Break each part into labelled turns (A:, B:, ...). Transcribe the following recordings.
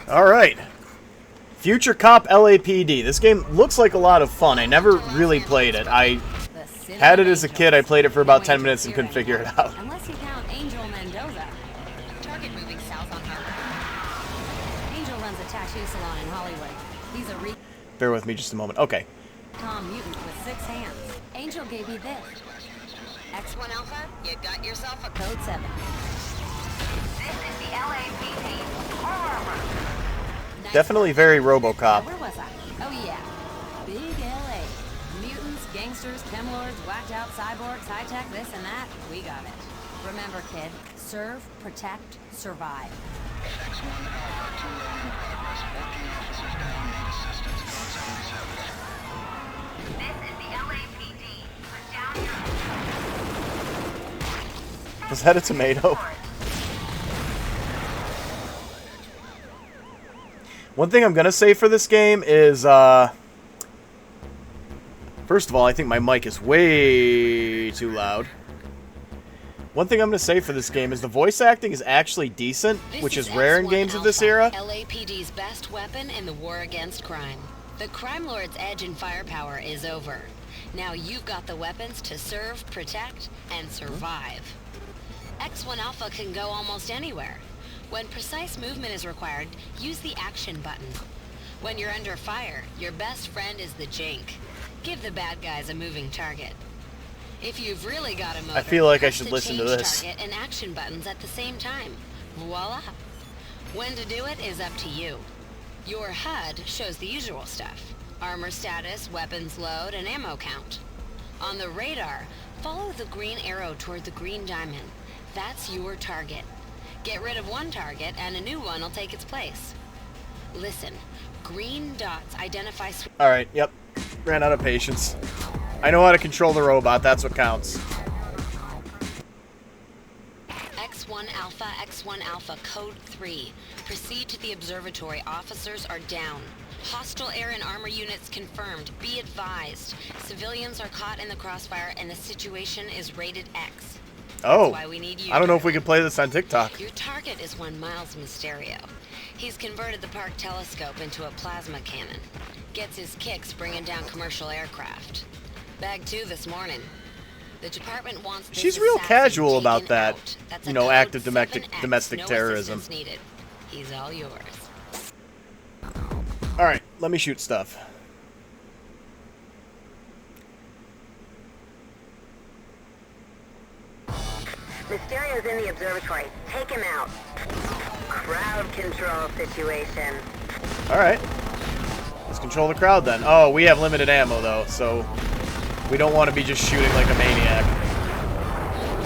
A: Alright. Futurecop LAPD. This game looks like a lot of fun. I never really played it. I had it as a kid. I played it for about 10 minutes and couldn't figure it out.
B: Unless you count Angel Mendoza. Target moving south on Harbor. Angel runs a tattoo salon in Hollywood. He's a
A: Bear with me just a moment. Okay.
B: Tom mutant with 6 hands. Angel gave me this. X1 Alpha, you got yourself a code 7. This is the LAPD.
A: Definitely very RoboCop.
B: Where was I? Oh yeah. Big LA. Mutants, gangsters, chem lords, whacked out cyborgs, high tech, this and that. We got it. Remember, kid, serve, protect, survive. This is the LAPD. Put down your...
A: Was that a tomato? One thing I'm going to say for this game is, first of all, I think my mic is way too loud. One thing I'm going to say for this game is the voice acting is actually decent, which is rare in games of this era.
B: LAPD's best weapon in the war against crime. The crime lord's edge and firepower is over. Now you've got the weapons to serve, protect, and survive. X1 Alpha can go almost anywhere. When precise movement is required, use the action button. When you're under fire, your best friend is the jank. Give the bad guys a moving target. If you've really got a motor,
A: I feel like I
B: press
A: should
B: the
A: listen to
B: change
A: this.
B: Target and action buttons at the same time. Voila. When to do it is up to you. Your HUD shows the usual stuff. Armor status, weapons load, and ammo count. On the radar, follow the green arrow toward the green diamond. That's your target. Get rid of one target, and a new one will take its place. Listen, green dots identify...
A: Alright, yep. Ran out of patience. I know how to control the robot, that's what counts.
B: X1 Alpha, Code 3. Proceed to the observatory. Officers are down. Hostile air and armor units confirmed. Be advised. Civilians are caught in the crossfire, and the situation is rated X.
A: Oh,
B: Why we need you,
A: I don't know if we can play this on TikTok.
B: Your target is one Miles Mysterio. He's converted the park telescope into a plasma cannon. Gets his kicks bringing down commercial aircraft. Bag 2 this morning. The department wants this
A: She's real
B: assassin
A: casual
B: taken
A: about that,
B: out. That's
A: you
B: a
A: know,
B: code
A: active
B: 7X.
A: domestic
B: No
A: terrorism.
B: assistance needed. He's all yours.
A: Alright, let me shoot stuff.
C: Mysterio's in the observatory. Take him out. Crowd control situation.
A: Alright. Let's control the crowd then. Oh, we have limited ammo though, so we don't want to be just shooting like a maniac.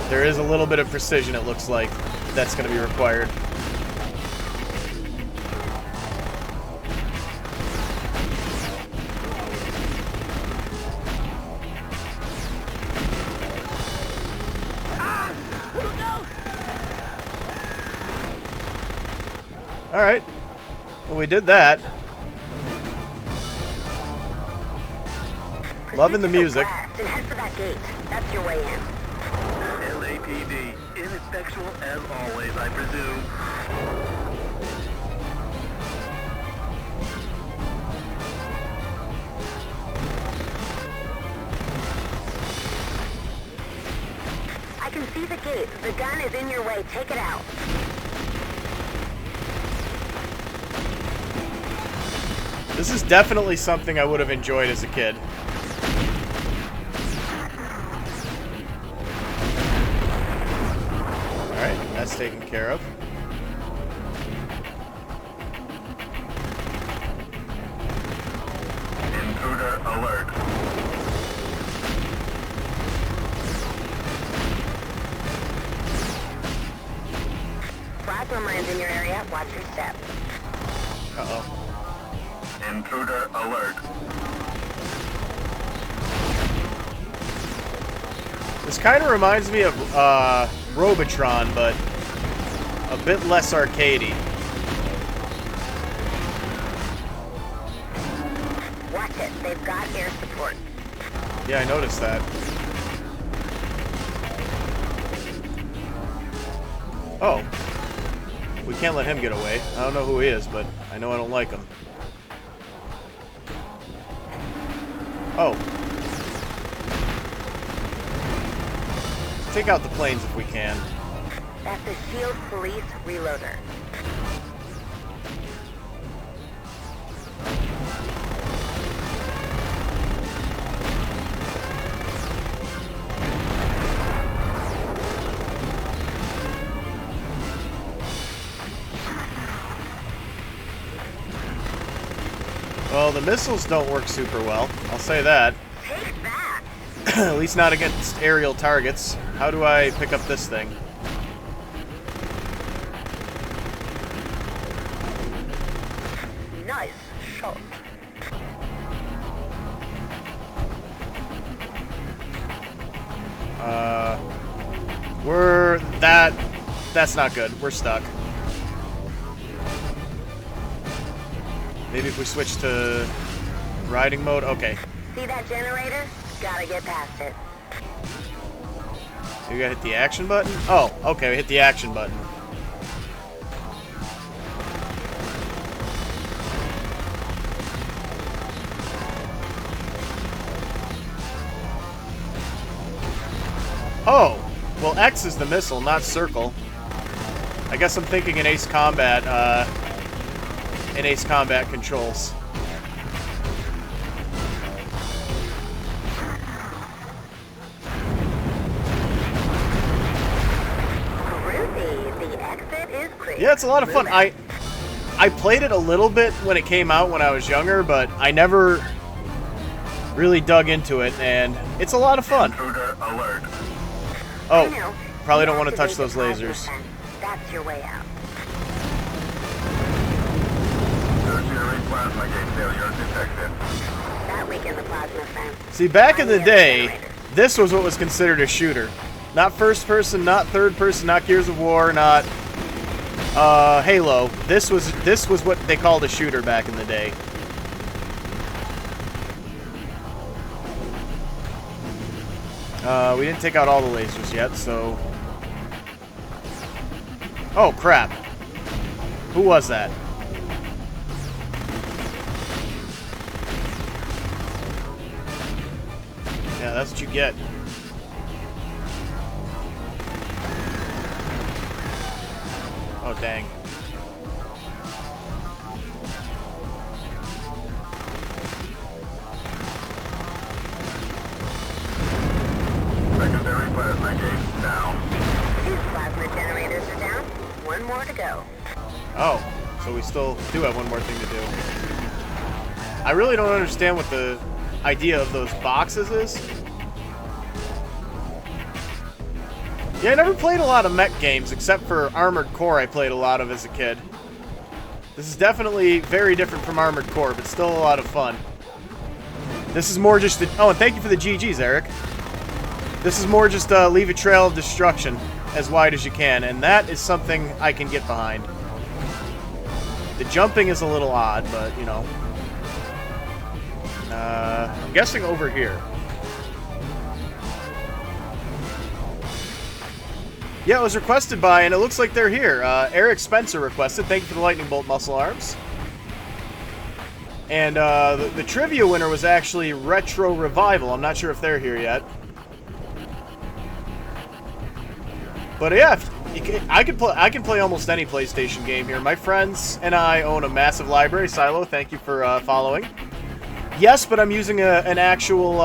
A: There is a little bit of precision, it looks like, that's going to be required. Alright. Well, we did that. Loving the music.
C: Then head for that gate. That's your way in.
D: LAPD. Ineffectual as always, I presume.
C: I can see the gate. The gun is in your way. Take it out.
A: This is definitely something I would have enjoyed as a kid. Alright, that's taken care of.
D: Intruder alert.
C: Plasma mine's in your area. Watch your step.
A: Uh-oh.
D: Intruder alert.
A: This kind of reminds me of Robotron, but a bit less arcadey.
C: Watch it. They've got air support.
A: Yeah, I noticed that. Oh. We can't let him get away. I don't know who he is, but I know I don't like him. Oh. Take out the planes if we can.
C: That's the Shield Police Reloader.
A: Well, the missiles don't work super well. I'll say that.
C: Take that!
A: At least not against aerial targets. How do I pick up this thing?
C: Nice shot.
A: That's not good. We're stuck. Maybe if we switch to riding mode? Okay.
C: See that generator? Gotta get past it.
A: You gotta hit the action button? Oh, okay, we hit the action button. Oh! Well, X is the missile, not circle. I guess I'm thinking in Ace Combat, controls.
C: The exit is clear.
A: Yeah, it's a lot of fun. I played it a little bit when it came out when I was younger, but I never really dug into it, and it's a lot of fun.
D: Intruder alert.
A: Oh, probably don't want to touch those lasers.
C: That's your way out.
D: Tertiary plasma gate failure detected.
C: That weakened the plasma fence.
A: See, back in the day, this was what was considered a shooter. Not first person, not third person, not Gears of War, not Halo. This was what they called a shooter back in the day. We didn't take out all the lasers yet, so... Oh, crap. Who was that? Yeah, that's what you get. Oh, dang.
D: Secondary plasma gate down.
C: 2 plasma generators are down. 1 more to go.
A: Oh, so we still do have one more thing to do. I really don't understand what the idea of those boxes is. Yeah, I never played a lot of mech games, except for Armored Core I played a lot of as a kid. This is definitely very different from Armored Core, but still a lot of fun. This is more just... Oh, and thank you for the GGs, Eric. This is more just leave a trail of destruction as wide as you can, and that is something I can get behind. The jumping is a little odd, but, you know. I'm guessing over here. Yeah, it was requested by, and it looks like they're here. Eric Spencer requested. Thank you for the lightning bolt muscle arms. And the trivia winner was actually Retro Revival. I'm not sure if they're here yet. But yeah, I can play almost any PlayStation game here. My friends and I own a massive library. Silo, thank you for following. Yes, but I'm using an actual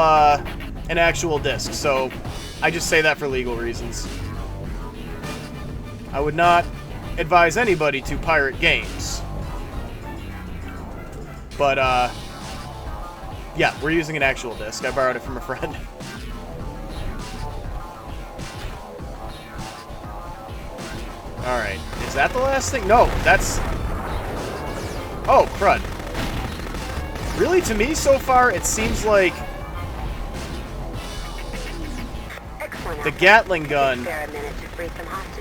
A: disc, so I just say that for legal reasons. I would not advise anybody to pirate games. But, yeah, we're using an actual disc. I borrowed it from a friend. Alright, is that the last thing? No, that's... Oh, crud. Really, to me, so far, it seems like the Gatling gun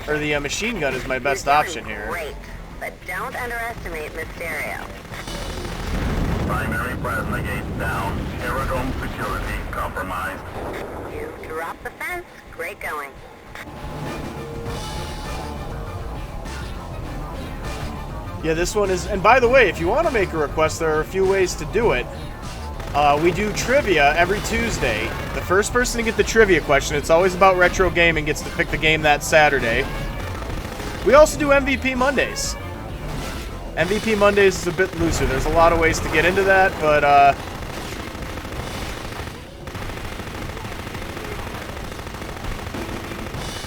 A: or the machine gun is my best option here.
C: Great, but don't underestimate Mysterio.
D: Primary plasma gate down. Aerodrome security compromised.
C: You dropped the fence. Great going.
A: Yeah, this one is... And by the way, if you want to make a request, there are a few ways to do it. We do trivia every Tuesday. The first person to get the trivia question, it's always about retro gaming, gets to pick the game that Saturday. We also do MVP Mondays. MVP Mondays is a bit looser. There's a lot of ways to get into that, but...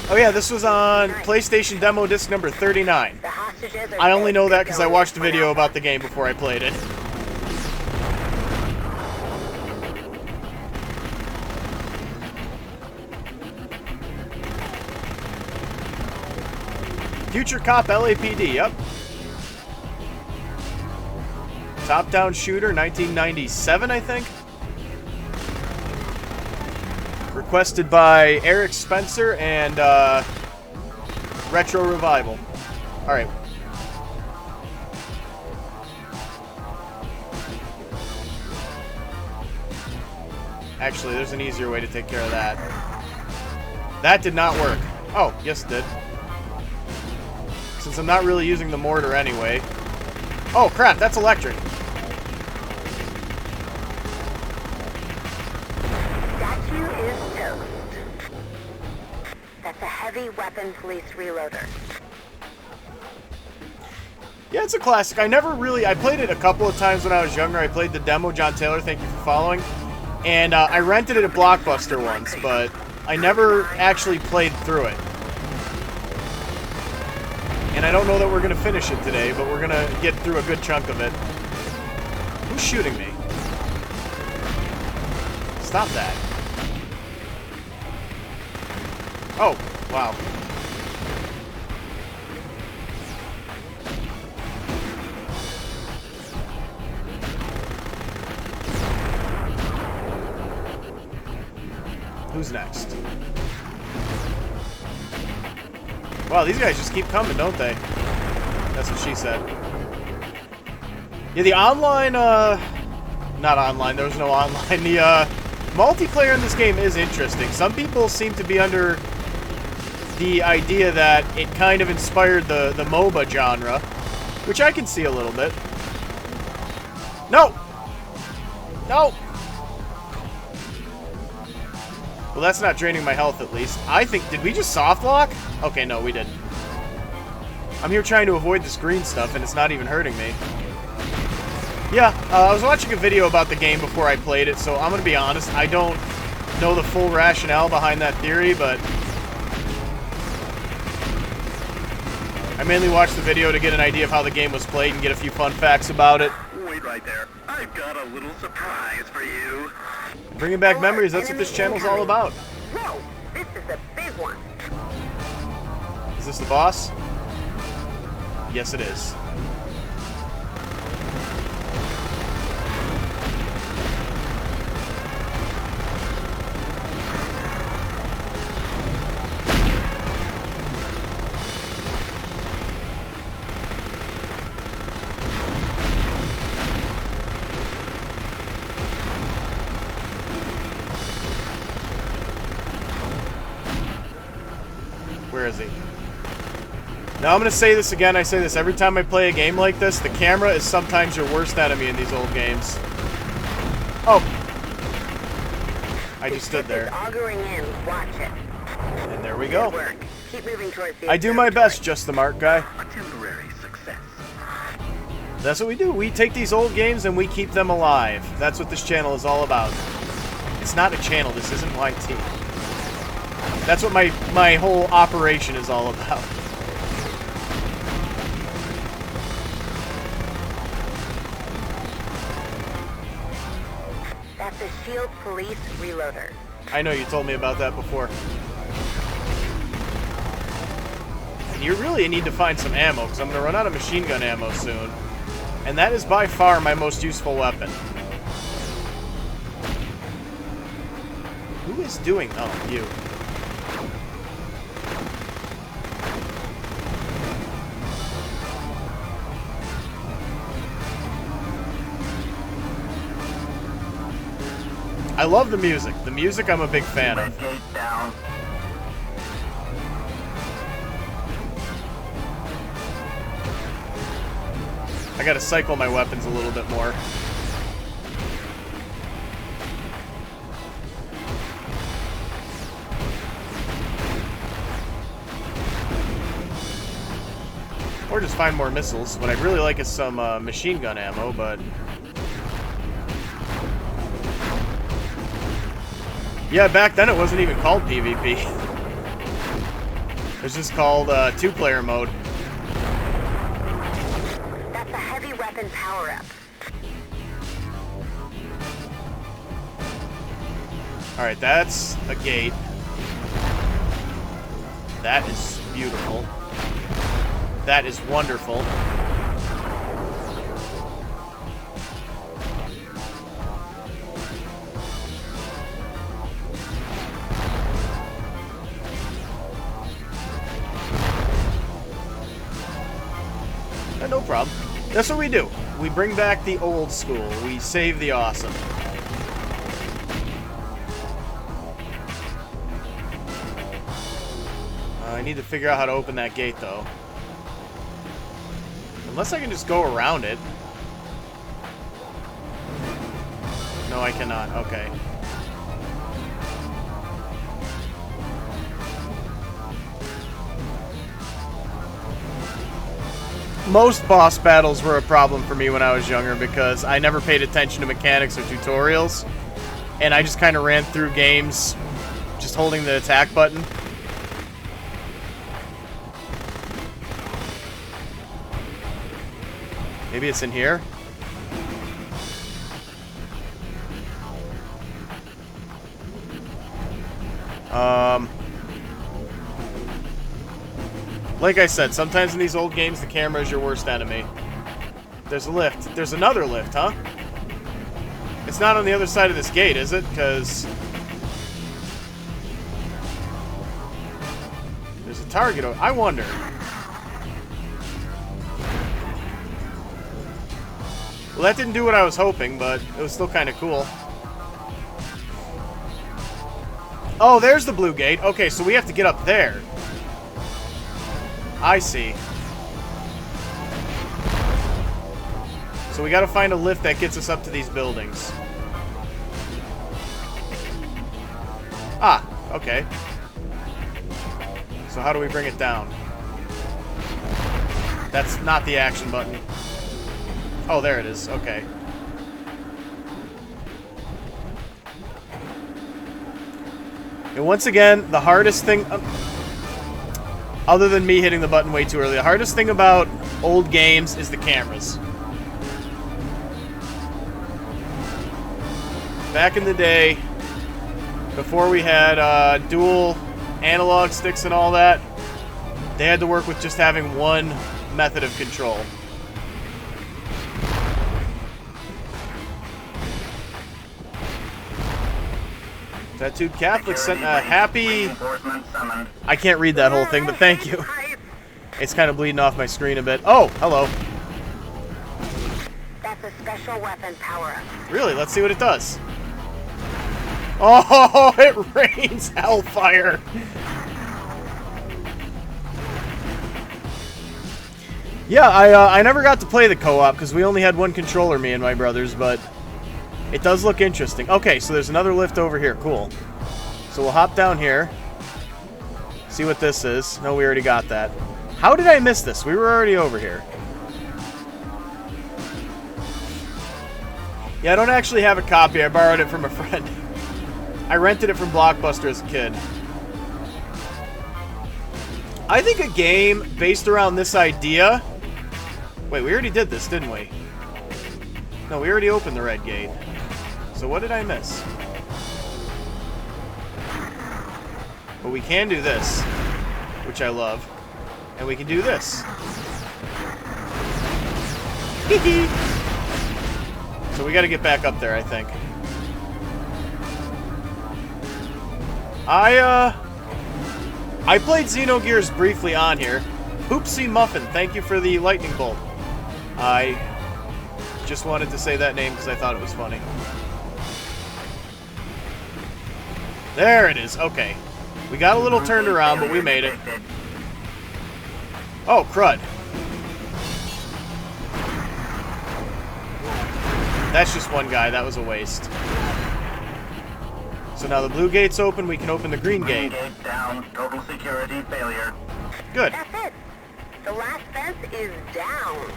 A: Oh yeah, this was on PlayStation Demo Disc number 39. I only know that because I watched a video about the game before I played it. Futurecop LAPD, yep. Top-down shooter, 1997, I think. Requested by Eric Spencer and Retro Revival. Alright. Actually, there's an easier way to take care of that. That did not work. Oh, yes it did. Since I'm not really using the mortar anyway. Oh, crap, that's electric.
C: Statue is toast. That's a heavy weapon police reloader.
A: Yeah, it's a classic. I played it a couple of times when I was younger. I played the demo. John Taylor, thank you for following. And I rented it at Blockbuster once, but I never actually played through it. And I don't know that we're going to finish it today, but we're going to get through a good chunk of it. Who's shooting me? Stop that. Oh, wow. Who's next? Wow, these guys just keep coming, don't they? That's what she said. Yeah, the online, not online, there was no online. The, multiplayer in this game is interesting. Some people seem to be under the idea that it kind of inspired the MOBA genre, which I can see a little bit. No! No! Well, that's not draining my health, at least. I think... Did we just soft lock? Okay, no, we didn't. I'm here trying to avoid this green stuff, and it's not even hurting me. Yeah, I was watching a video about the game before I played it, so I'm going to be honest. I don't know the full rationale behind that theory, but... I mainly watched the video to get an idea of how the game was played and get a few fun facts about it.
D: Wait right there. I've got a little surprise for you.
A: Bringing back memories, that's what this channel's all about.
C: Whoa, this is a big one.
A: Is this the boss? Yes, it is. Where is he? Now I'm going to say this again. I say this every time I play a game like this. The camera is sometimes your worst enemy in these old games. Oh. I just stood there.
C: Auguring in. Watch it.
A: And there we go.
C: Good work. Keep moving towards the
A: I do my best, just the mark guy.
D: A temporary success.
A: That's what we do. We take these old games and we keep them alive. That's what this channel is all about. It's not a channel. This isn't YT. That's what my whole operation is all about.
C: That's a Shield Police reloader.
A: I know, you told me about that before. And you really need to find some ammo, because I'm going to run out of machine gun ammo soon. And that is by far my most useful weapon. Who is doing... Oh, you. I love the music. The music I'm a big fan of.
D: Gate down.
A: I gotta cycle my weapons a little bit more. Or just find more missiles. What I'd really like is some machine gun ammo, but... Yeah, back then it wasn't even called PvP. It was just called two-player mode.
C: That's a heavy weapon power-up.
A: Alright, that's a gate. That is beautiful. That is wonderful. No problem. That's what we do. We bring back the old school. We save the awesome. I need to figure out how to open that gate, though. Unless I can just go around it. No, I cannot. Okay. Most boss battles were a problem for me when I was younger because I never paid attention to mechanics or tutorials. And I just kind of ran through games just holding the attack button. Maybe it's in here? Like I said, sometimes in these old games, the camera is your worst enemy. There's a lift. There's another lift, huh? It's not on the other side of this gate, is it? Because... there's a target over... I wonder. Well, that didn't do what I was hoping, but it was still kind of cool. Oh, there's the blue gate. Okay, so we have to get up there. I see. So we gotta find a lift that gets us up to these buildings. Ah, okay. So how do we bring it down? That's not the action button. Oh, there it is. Okay. And once again, the hardest thing... other than me hitting the button way too early, the hardest thing about old games is the cameras. Back in the day, before we had dual analog sticks and all that, they had to work with just having one method of control. Tattooed Catholic sent a happy... I can't read that whole thing, but thank you. It's kind of bleeding off my screen a bit. Oh, hello.
C: That's a special weapon power-up.
A: Really? Let's see what it does. Oh, it rains hellfire. Yeah, I never got to play the co-op because we only had one controller, me and my brothers, but it does look interesting. Okay, so there's another lift over here. Cool. So we'll hop down here. See what this is. No, we already got that. How did I miss this? We were already over here. Yeah, I don't actually have a copy. I borrowed it from a friend. I rented it from Blockbuster as a kid. I think a game based around this idea... Wait, we already did this, didn't we? No, we already opened the red gate. So what did I miss? But we can do this, which I love. And we can do this. So we gotta get back up there, I think. I played Xenogears briefly on here. Hoopsie Muffin, thank you for the lightning bolt. I just wanted to say that name because I thought it was funny. There it is, okay. We got a little turned around, but we made it. Oh, crud. That's just one guy. That was a waste. So now the blue gate's open. We can open the green
D: Green
A: gate.
D: gate down. Total security failure.
A: Good.
C: That's it. The last fence is down.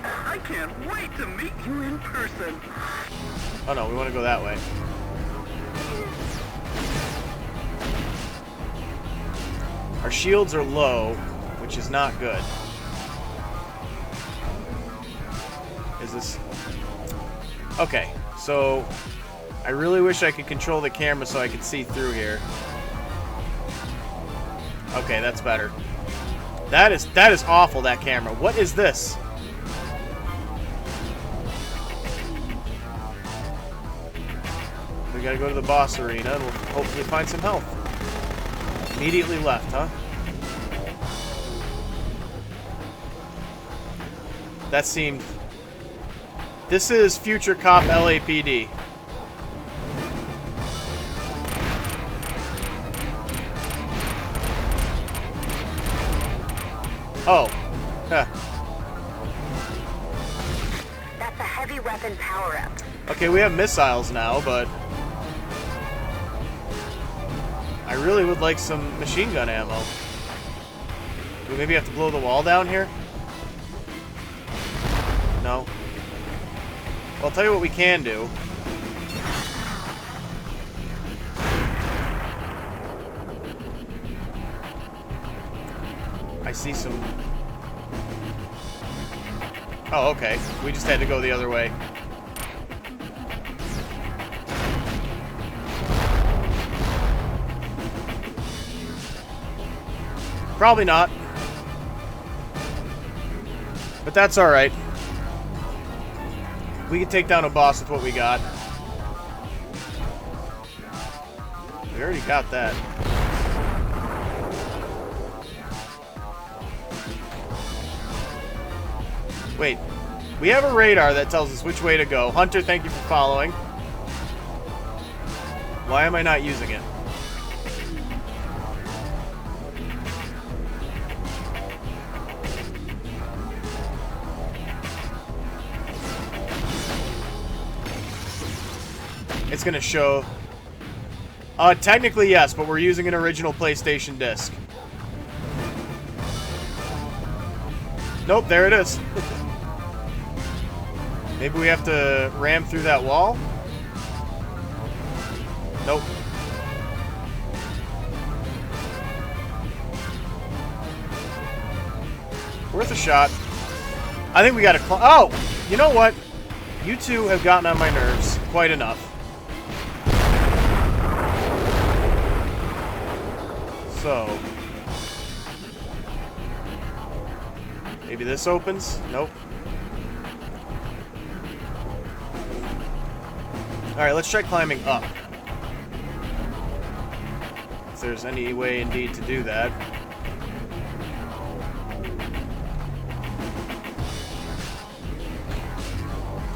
D: I can't wait to meet you in person.
A: Oh no, we want to go that way. Our shields are low, which is not good. Is this... Okay, so... I really wish I could control the camera so I could see through here. Okay, that's better. That is awful, that camera. What is this? We gotta go to the boss arena and we'll hopefully find some health. Immediately left, huh? That seemed... This is Futurecop LAPD. Oh. Huh.
C: That's a heavy weapon power-up.
A: Okay, we have missiles now, but... I really would like some machine gun ammo. Do we maybe have to blow the wall down here? No. Well, I'll tell you what we can do. I see some... Oh, okay. We just had to go the other way. Probably not. But that's alright. We can take down a boss with what we got. We already got that. Wait. We have a radar that tells us which way to go. Hunter, thank you for following. Why am I not using it? It's gonna show... technically yes, but we're using an original PlayStation disc. Nope, there it is. Maybe we have to ram through that wall? Nope. Worth a shot. I think we gotta oh! You know what? You two have gotten on my nerves quite enough. So... Maybe this opens? Nope. Alright, let's try climbing up. If there's any way indeed to do that.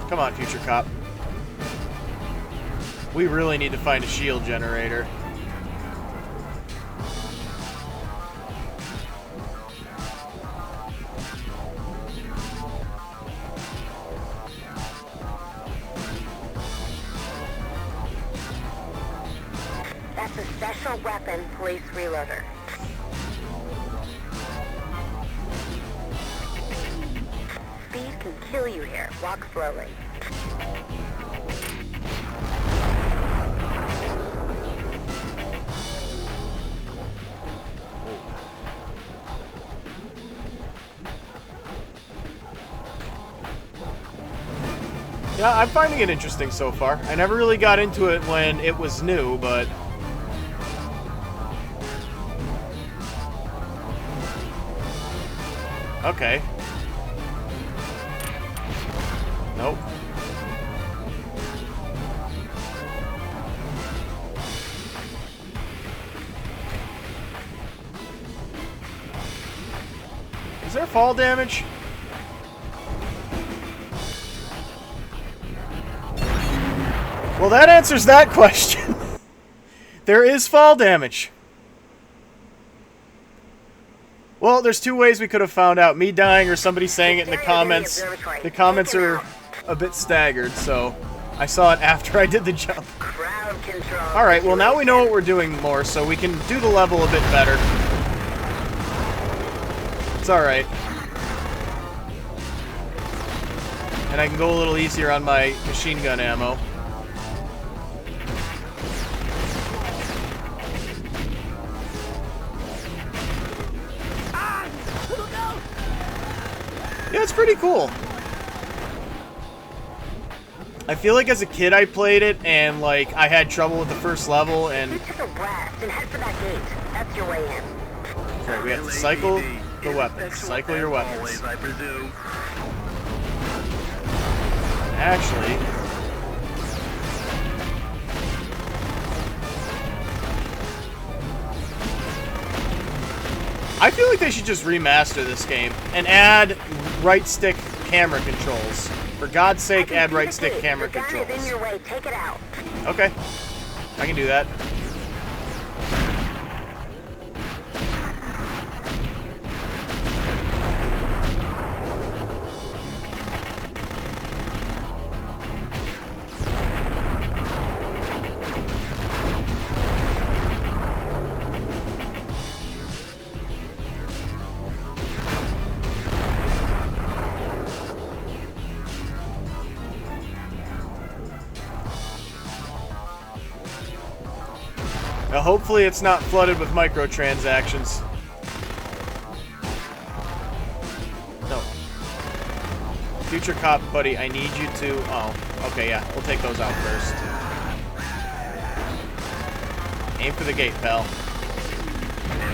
A: Come on, Futurecop. We really need to find a shield generator.
C: That's a special weapon police reloader. Speed can kill you here. Walk slowly.
A: Yeah, I'm finding it interesting so far. I never really got into it when it was new, but... Okay. Nope. Is there fall damage? Well, that answers that question. There is fall damage. Well, there's two ways we could have found out. Me dying or somebody saying it in the comments. The comments are a bit staggered, so I saw it after I did the jump.
C: Crowd control.
A: Alright, well now we know what we're doing more, so we can do the level a bit better. It's alright. And I can go a little easier on my machine gun ammo. Yeah, it's pretty cool. I feel like as a kid I played it, and like I had trouble with the first level, and
C: Shoot to the west and head for that gate. That's your way in.
A: okay, we have to cycle the weapons. Cycle your weapons.
D: Always, I presume.
A: Actually, I feel like they should just remaster this game and add right stick camera controls. For God's sake, add right stick camera
C: Your gun is in
A: controls.
C: your way. Take it out.
A: Okay, I can do that. Now, hopefully it's not flooded with microtransactions. No. Futurecop, buddy, I need you to... Oh, okay, yeah. We'll take those out first. Aim for the gate, pal.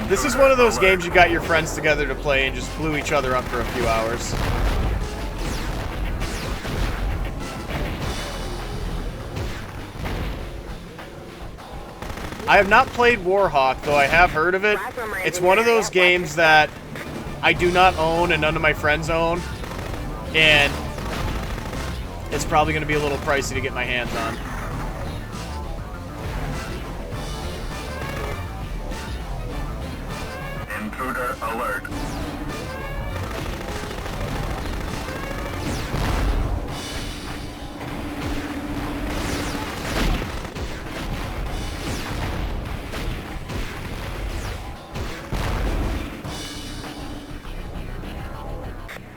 A: This is one of those games you got your friends together to play and just blew each other up for a few hours. I have not played Warhawk, though I have heard of it. It's one of those games that I do not own and none of my friends own. And it's probably going to be a little pricey to get my hands on.
D: Intruder alert.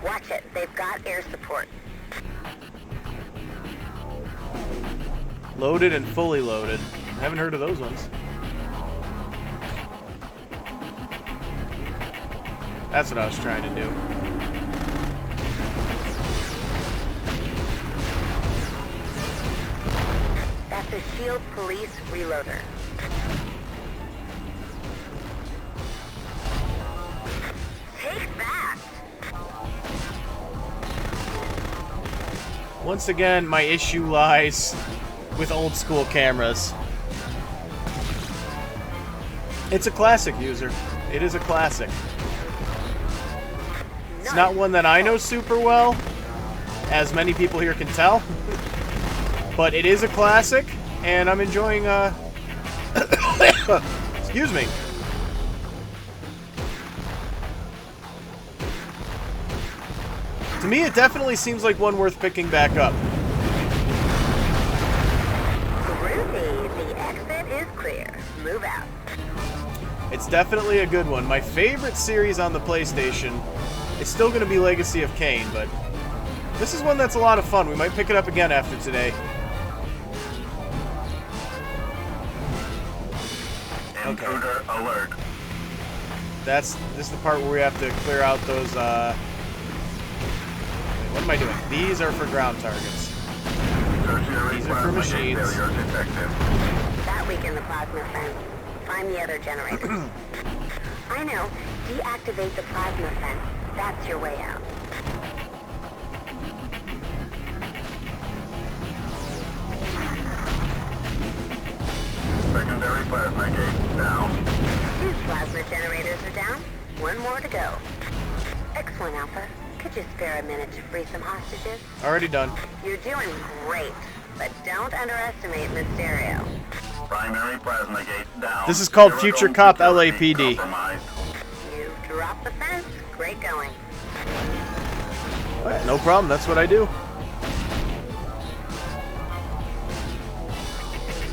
C: Watch it. They've got air support.
A: Loaded and fully loaded. I haven't heard of those ones. That's what I was trying to do.
C: That's a Shield Police reloader. Take that!
A: Once again, my issue lies with old school cameras. It's a classic, user. It is a classic. It's not one that I know super well, as many people here can tell. But it is a classic, and I'm enjoying, excuse me. To me, it definitely seems like one worth picking back up.
C: Groovy. The exit is clear. Move out.
A: It's definitely a good one. My favorite series on the PlayStation is still going to be Legacy of Kain, but this is one that's a lot of fun. We might pick it up again after today.
D: Intruder alert.
A: This is the part where we have to clear out those, wait, what am I doing? These are for ground targets.
D: Tertiary
A: These are for
D: plasma gate
A: machines.
D: failure detected.
C: That weakened the plasma fence. Find the other generators. I know. Deactivate the plasma fence. That's your way out.
D: Secondary plasma gate down.
C: 2 plasma generators are down. 1 more to go. Excellent, Alpha. Could you spare a minute to free some hostages?
A: Already done.
C: You're doing great, but don't underestimate Mysterio.
D: Primary plasma gate down.
A: This is called
D: Aerodrome
A: Futurecop
D: security
A: LAPD.
D: compromised.
C: You dropped the fence. Great going.
A: No problem, that's what I do.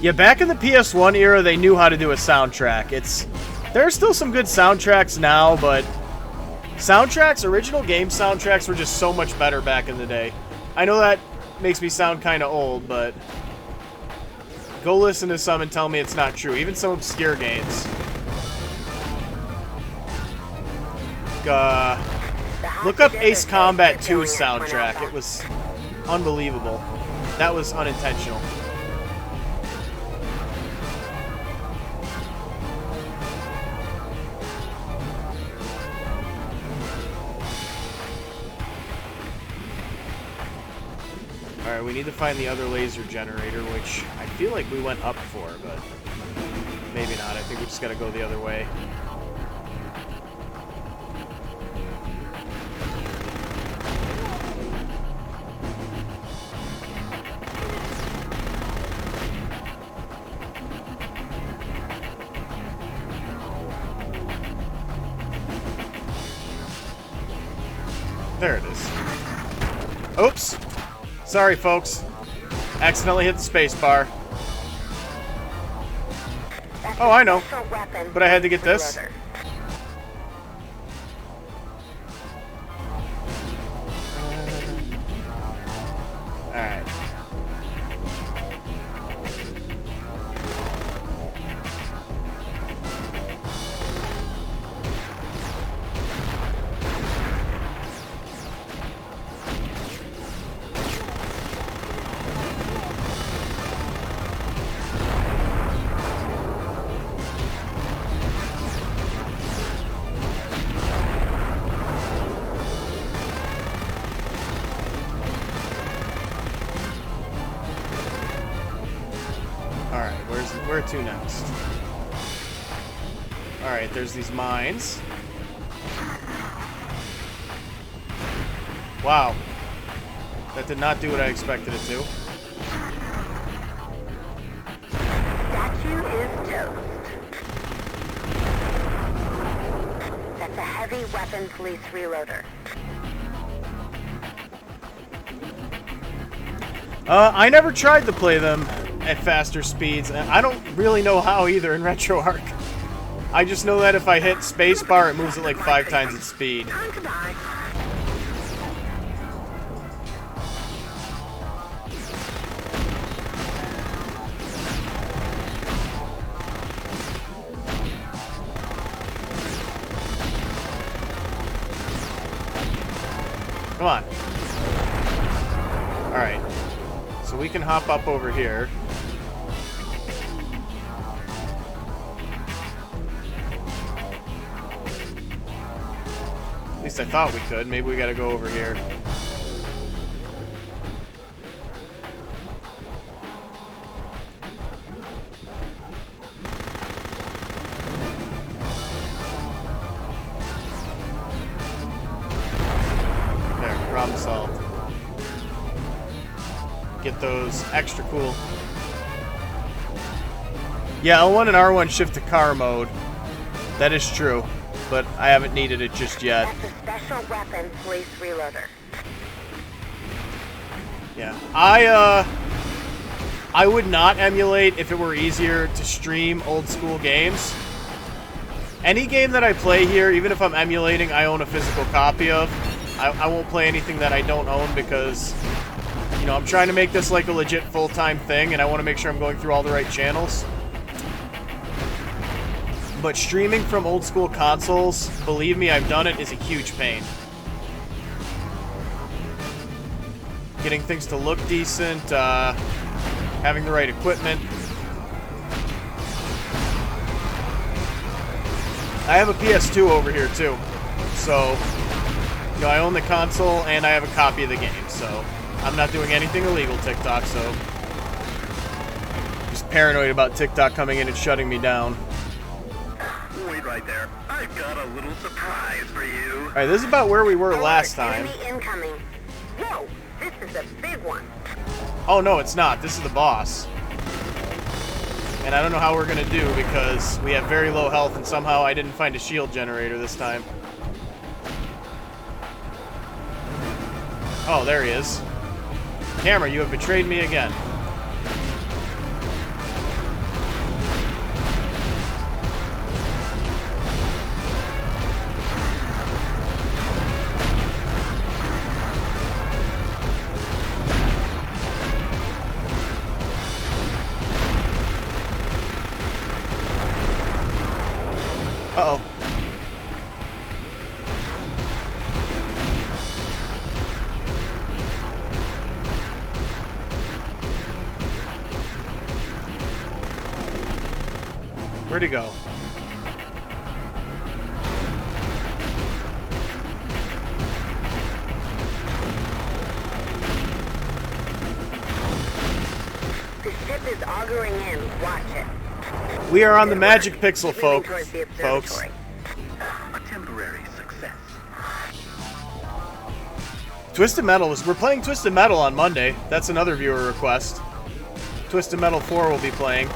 A: Yeah, back in the PS1 era, they knew how to do a soundtrack. There are still some good soundtracks now, but original game soundtracks were just so much better back in the day. I know that makes me sound kind of old, but go listen to some and tell me it's not true. Even some obscure games. Look up Ace Combat 2's soundtrack. It was unbelievable. That was unintentional. Alright, we need to find the other laser generator, which I feel like we went up for, but maybe not. I think we just gotta go the other way. There it is. Oops! Sorry, folks. Accidentally hit the space bar. Oh, I know. But I had to get this. Alright. Where to next? Alright, there's these mines. Wow. That did not do what I expected it to.
C: Statue is toast. That's a heavy weapon police reloader.
A: I never tried to play them at faster speeds, and I don't really know how either in RetroArch. I just know that if I hit spacebar, it moves at like 5 times its speed.
C: Time to die.
A: Come on. Alright. So we can hop up over here. At least I thought we could. Maybe we gotta go over here. There, problem solved. Get those extra cool. Yeah, L1 and R1 shift to car mode. That is true, but I haven't needed it just yet.
C: That's a special weapon police reloader.
A: Yeah, I would not emulate if it were easier to stream old school games. Any game that I play here, even if I'm emulating, I own a physical copy of. I won't play anything that I don't own because, you know, I'm trying to make this like a legit full-time thing, and I want to make sure I'm going through all the right channels. But streaming from old school consoles, believe me, I've done it, is a huge pain. Getting things to look decent, having the right equipment. I have a PS2 over here too, so you know, I own the console and I have a copy of the game, so I'm not doing anything illegal, TikTok, so just paranoid about TikTok coming in and shutting me down.
D: Wait right there. I've got a little surprise for you.
A: Alright, this is about where we were last time.
C: Enemy incoming. Whoa, this is a big one.
A: Oh no, it's not. This is the boss. And I don't know how we're gonna do because we have very low health and somehow I didn't find a shield generator this time. Oh, there he is. Camera, you have betrayed me again. Where'd he go?
C: The ship is auguring in. Watch it.
A: We are on the magic pixel,
C: Moving
A: folks.
C: towards the observatory.
D: A temporary success.
A: Twisted Metal we're playing Twisted Metal on Monday. That's another viewer request. Twisted Metal 4 will be playing.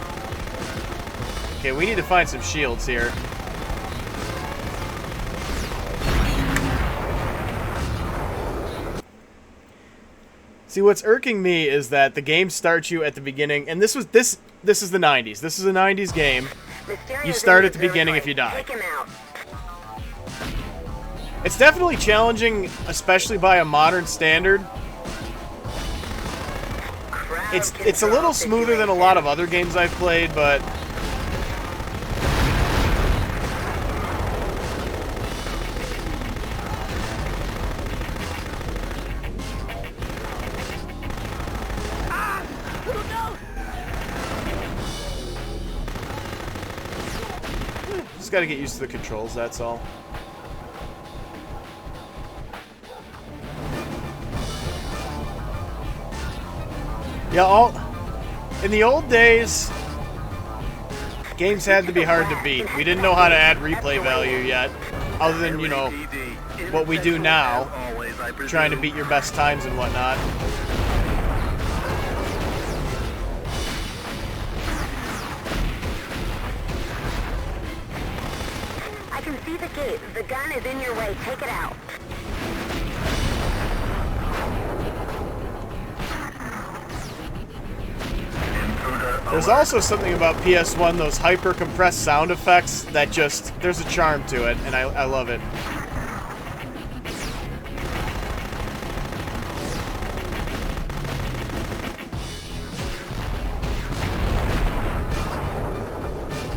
A: Okay, we need to find some shields here. See, what's irking me is that the game starts you at the beginning, and this is the 90s. This is a 90s game. You start at the beginning if you die.
C: Take him out.
A: It's definitely challenging, especially by a modern standard. It's a little smoother than a lot of other games I've played, but just gotta get used to the controls, that's all. Yeah, in the old days, games had to be hard to beat. We didn't know how to add replay value yet, other than, you know, what we do now, trying to beat your best times and whatnot.
C: I can see the gate. The gun is in your way. Take it out.
A: There's also something about PS1, those hyper-compressed sound effects that just, there's a charm to it, and I love it.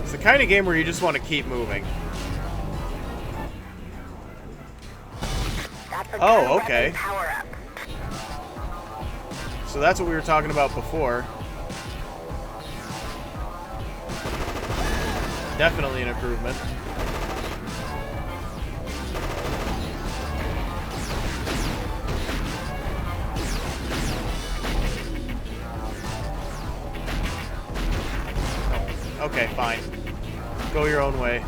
A: It's the kind of game where you just want to keep moving. Oh, okay.
C: Power up.
A: So that's what we were talking about before. Definitely an improvement. Oh, okay, fine. Go your own way.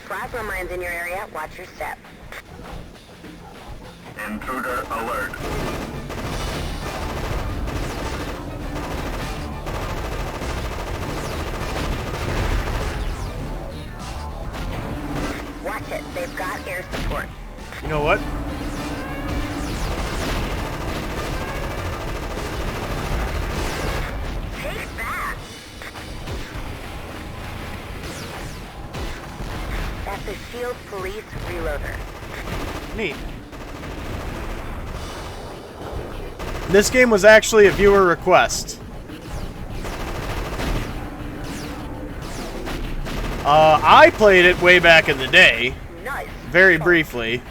C: Plasma mines in your area. Watch your step.
D: Intruder alert.
C: Watch it. They've got air support.
A: You know what?
C: Take that. That's a Shield Police reloader.
A: Neat. This game was actually a viewer request. I played it way back in the day,
C: Nice.
A: very briefly.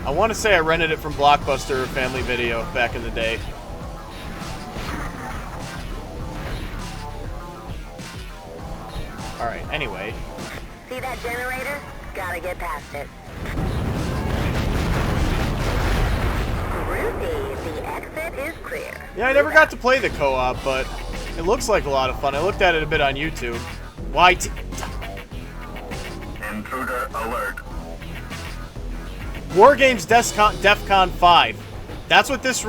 A: I want to say I rented it from Blockbuster or Family Video back in the day. Alright, anyway.
C: See that generator? Gotta get past it. Groovy. The exit is clear.
A: Yeah, I never got to play the co-op, but it looks like a lot of fun. I looked at it a bit on YouTube. YT.
D: Intruder alert.
A: War Games DEFCON 5. That's what this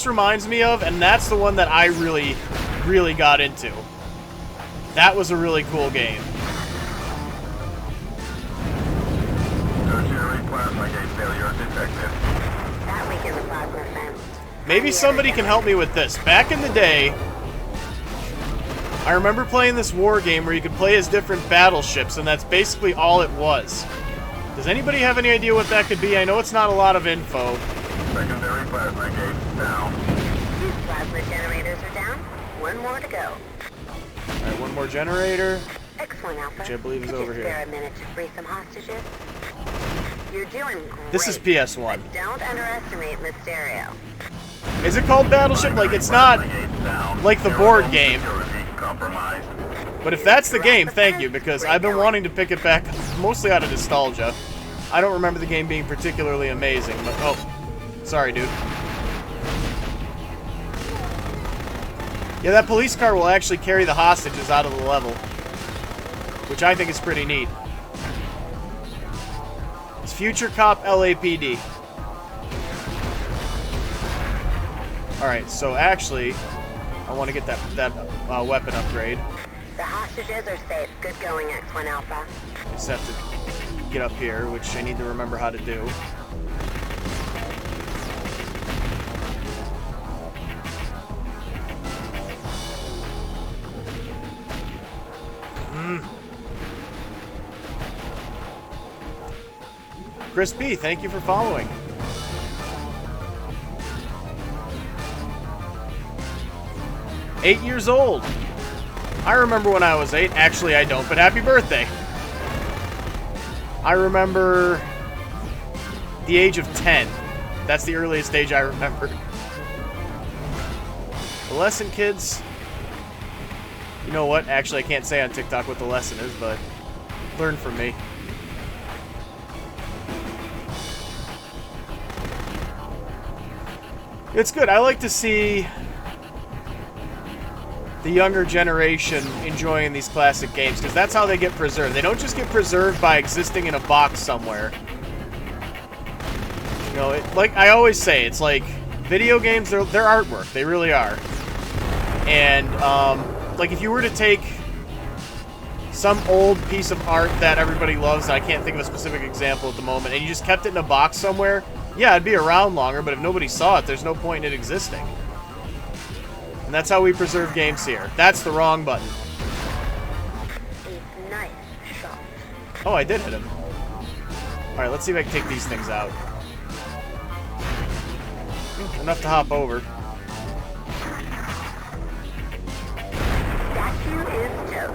A: reminds me of, and that's the one that I really got into. That was a really cool game.
D: Tertiary plasma gate failure detected.
C: That weakens the plasma fence.
A: Maybe somebody can help me with this. Back in the day, I remember playing this war game where you could play as different battleships, and that's basically all it was. Does anybody have any idea what that could be? I know it's not a lot of info.
D: Secondary plasma gate down.
C: 2 plasma generators are down. One more to go.
A: Alright, one more generator.
C: X1 Alpha.
A: Which I believe is
C: could you
A: over here.
C: spare a minute to free some hostages? You're doing great.
A: This is PS1.
C: But don't underestimate Mysterio.
A: Is it called Battleship? Like, it's not like the board game. But if that's the game, thank you, because I've been wanting to pick it back, mostly out of nostalgia. I don't remember the game being particularly amazing, but oh, sorry, dude. Yeah, that police car will actually carry the hostages out of the level, which I think is pretty neat. It's Futurecop LAPD. Alright, so actually, I want to get that weapon upgrade.
C: The hostages are safe. Good going, X1 Alpha.
A: Just have to get up here, which I need to remember how to do. Chris B, thank you for following. "8 years old. I remember when I was 8. Actually, I don't, but happy birthday. I remember the age of 10. That's the earliest age I remember. The lesson, kids. You know what? Actually, I can't say on TikTok what the lesson is, but learn from me. It's good. I like to see the younger generation enjoying these classic games, because that's how they get preserved. They don't just get preserved by existing in a box somewhere. You know, like I always say, it's like video games, they're artwork. They really are. And, like, if you were to take some old piece of art that everybody loves, and I can't think of a specific example at the moment, and you just kept it in a box somewhere, yeah, it'd be around longer, but if nobody saw it, there's no point in it existing. And that's how we preserve games here. That's the wrong button.
C: A nice shot.
A: Oh, I did hit him. Alright, let's see if I can take these things out. Enough to hop over.
C: Statue is toast.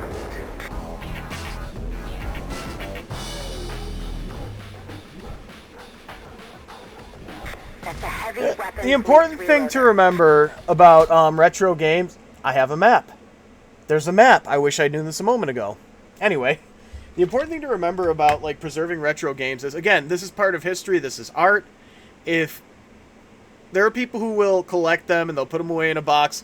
C: That's a heavy weapon.
A: The important thing to remember about retro games, I have a map. There's a map. I wish I knew this a moment ago. Anyway, the important thing to remember about, like, preserving retro games is, again, this is part of history. This is art. If there are people who will collect them and they'll put them away in a box,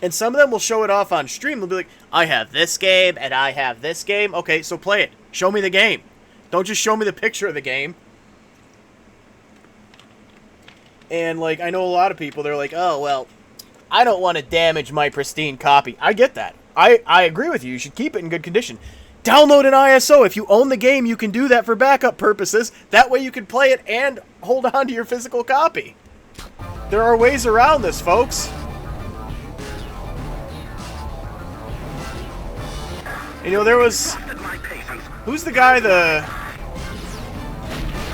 A: and some of them will show it off on stream. They'll be like, I have this game and I have this game. Okay, so play it. Show me the game. Don't just show me the picture of the game. And, like, I know a lot of people, they're like, oh, well, I don't want to damage my pristine copy. I get that. I agree with you. You should keep it in good condition. Download an ISO. If you own the game, you can do that for backup purposes. That way you can play it and hold on to your physical copy. There are ways around this, folks. You know, there was... Who's the guy,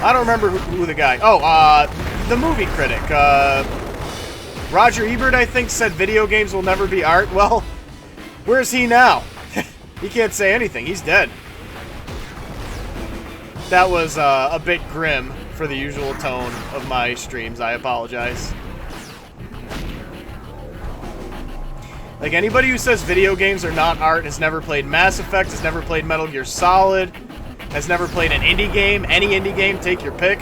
A: I don't remember who the guy... Oh, the movie critic. Roger Ebert, I think, said video games will never be art. Well, where's he now? He can't say anything. He's dead. That was a bit grim for the usual tone of my streams. I apologize. Like, anybody who says video games are not art has never played Mass Effect, has never played Metal Gear Solid, has never played an indie game, any indie game, take your pick.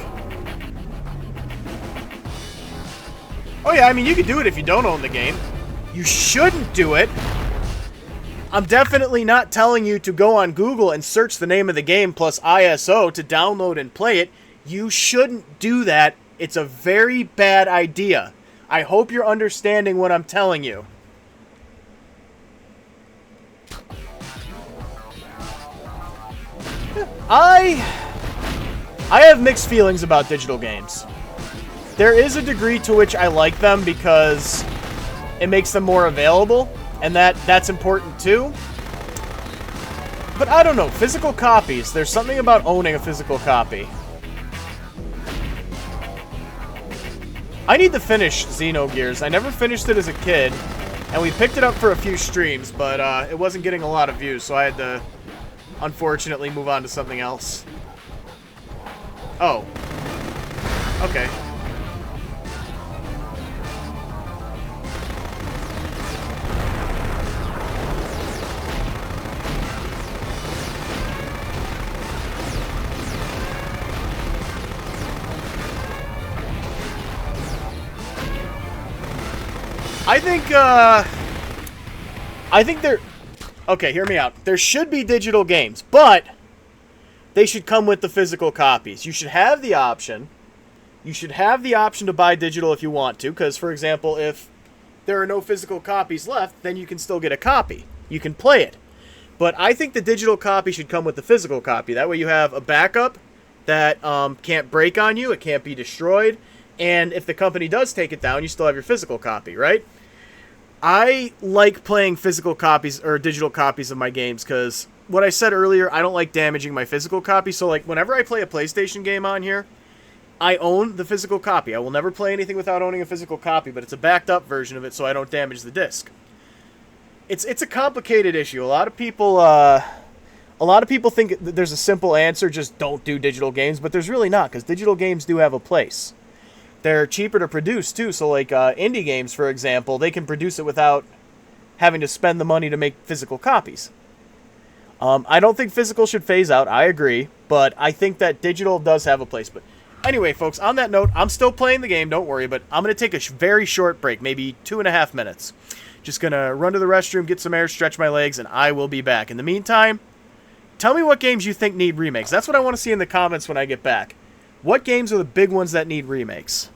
A: Oh yeah, I mean, you can do it if you don't own the game. You shouldn't do it. I'm definitely not telling you to go on Google and search the name of the game plus ISO to download and play it. You shouldn't do that. It's a very bad idea. I hope you're understanding what I'm telling you. I have mixed feelings about digital games. There is a degree to which I like them because it makes them more available, and that's important too. But I don't know, physical copies, there's something about owning a physical copy. I need to finish Xenogears. I never finished it as a kid. And we picked it up for a few streams, but it wasn't getting a lot of views, so I had to, unfortunately, move on to something else. Oh. Okay. I think there... Okay, hear me out. There should be digital games, but they should come with the physical copies. You should have the option. You should have the option to buy digital if you want to, because, for example, if there are no physical copies left, then you can still get a copy. You can play it. But I think the digital copy should come with the physical copy. That way you have a backup that can't break on you, it can't be destroyed, and if the company does take it down, you still have your physical copy, right? I like playing physical copies or digital copies of my games because what I said earlier, I don't like damaging my physical copy. So, like, whenever I play a PlayStation game on here, I own the physical copy. I will never play anything without owning a physical copy, but it's a backed up version of it so I don't damage the disc. It's a complicated issue. A lot of people think that there's a simple answer, just don't do digital games, but there's really not, because digital games do have a place. They're cheaper to produce, too. So, like, indie games, for example, they can produce it without having to spend the money to make physical copies. I don't think physical should phase out. I agree. But I think that digital does have a place. But anyway, folks, on that note, I'm still playing the game. Don't worry. But I'm going to take a very short break, maybe 2.5 minutes. Just going to run to the restroom, get some air, stretch my legs, and I will be back. In the meantime, tell me what games you think need remakes. That's what I want to see in the comments when I get back. What games are the big ones that need remakes?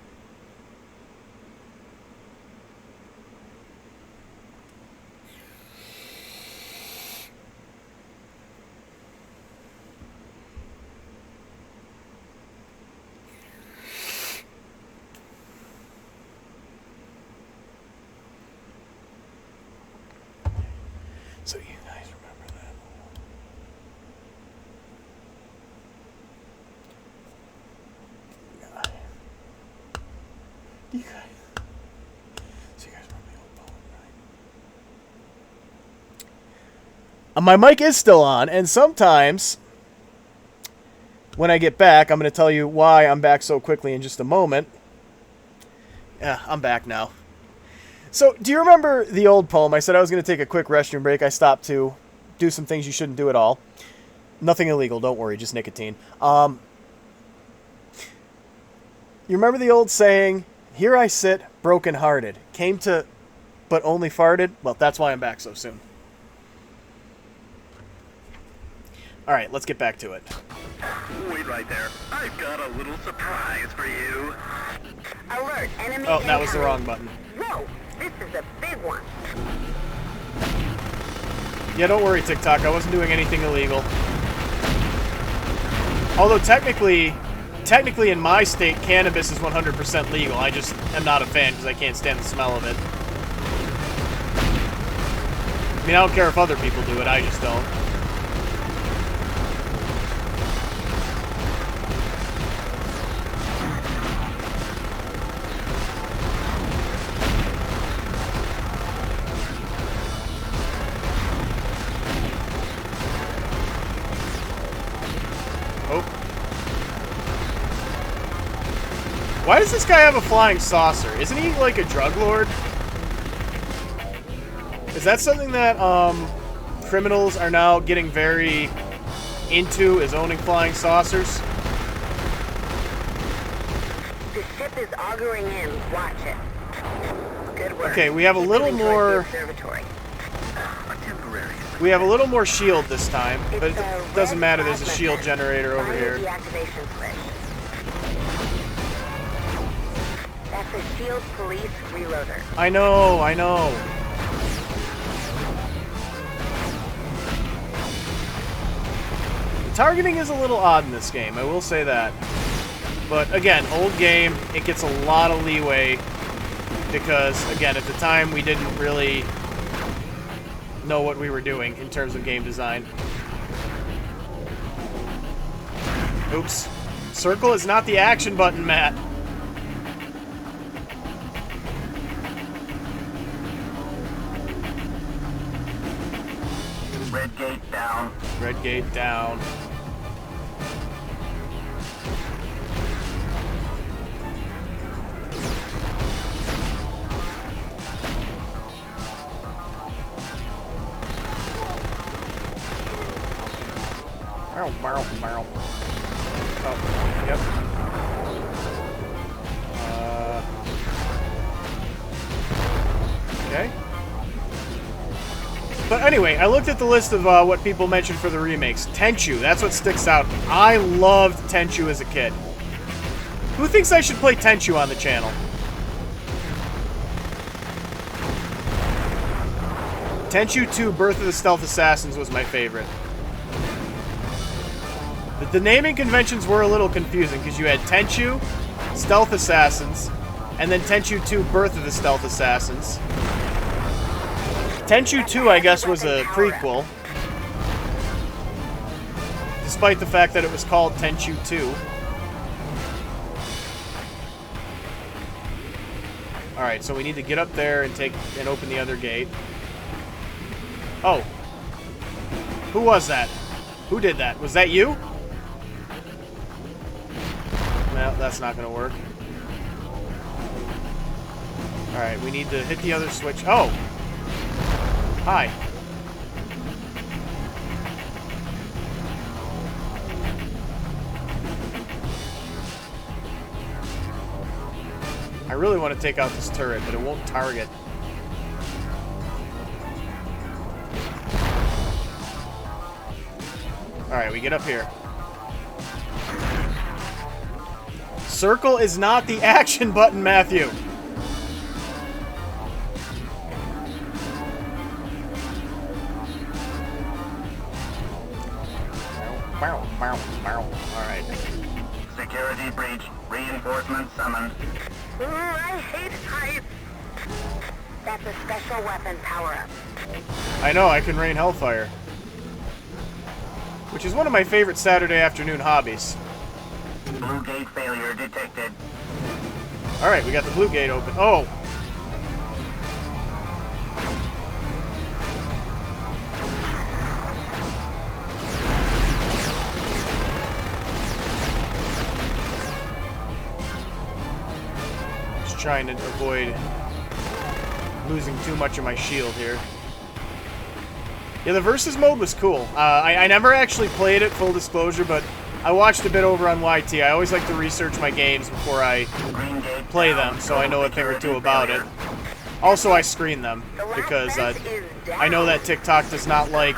A: So you guys remember that? You guys. So you guys remember the old poem, right? My mic is still on, and sometimes when I get back, I'm going to tell you why I'm back so quickly in just a moment. Yeah, I'm back now. So, do you remember the old poem? I said I was going to take a quick restroom break. I stopped to do some things you shouldn't do at all. Nothing illegal, don't worry, just nicotine. You remember the old saying, "Here I sit, broken-hearted, came to, but only farted"? Well, that's why I'm back so soon. Alright, let's get back to it.
D: Wait right there. I've got a little surprise for you.
C: Alert, enemy
A: Oh, that was the wrong
C: incoming.
A: button.
C: Whoa, this is a big one.
A: Yeah, don't worry, TikTok. I wasn't doing anything illegal. Although technically in my state, cannabis is 100% legal. I just am not a fan because I can't stand the smell of it. I mean, I don't care if other people do it. I just don't. Why does this guy have a flying saucer? Isn't he like a drug lord? Is that something that criminals are now getting very into, is owning flying saucers?
C: The ship is auguring in. Watch it. Good work.
A: Okay, we have a
C: Keep
A: little
C: moving towards
A: more...
C: the observatory.
A: We have a little more shield this time, but it
C: It's a
A: doesn't
C: red
A: matter, there's a
C: plasma
A: shield
C: vent.
A: generator over
C: Find
A: here.
C: the deactivation switch. That's a shield police reloader.
A: I know. The targeting is a little odd in this game, I will say that. But again, old game, it gets a lot of leeway because, again, at the time we didn't really know what we were doing in terms of game design. Oops. Circle is not the action button, Matt.
D: Red gate down.
A: Red gate down. Barrel. Oh, yep. Okay. But anyway, I looked at the list of what people mentioned for the remakes. Tenchu, that's what sticks out. I loved Tenchu as a kid. Who thinks I should play Tenchu on the channel? Tenchu 2, Birth of the Stealth Assassins was my favorite. The naming conventions were a little confusing because you had Tenchu, Stealth Assassins, and then Tenchu 2, Birth of the Stealth Assassins. Tenchu 2, I guess, was a prequel, despite the fact that it was called Tenchu 2. Alright, so we need to get up there and open the other gate. Oh. Who was that? Who did that? Was that you? No, that's not going to work. Alright, we need to hit the other switch. Oh! Hi. I really want to take out this turret, but it won't target. Alright, we get up here. Circle is not the action button, Matthew. Alright.
D: Security breach. Reinforcements summoned.
C: I hate heights. That's a special weapon power-up.
A: I know, I can rain hellfire. Which is one of my favorite Saturday afternoon hobbies.
D: Blue gate failure detected.
A: Alright, we got the blue gate open. Oh! Just trying to avoid losing too much of my shield here. Yeah, the versus mode was cool. I never actually played it, full disclosure, but I watched a bit over on YT. I always like to research my games before I play them, so I know a thing or two about it. Also, I screen them, because I know that TikTok does not like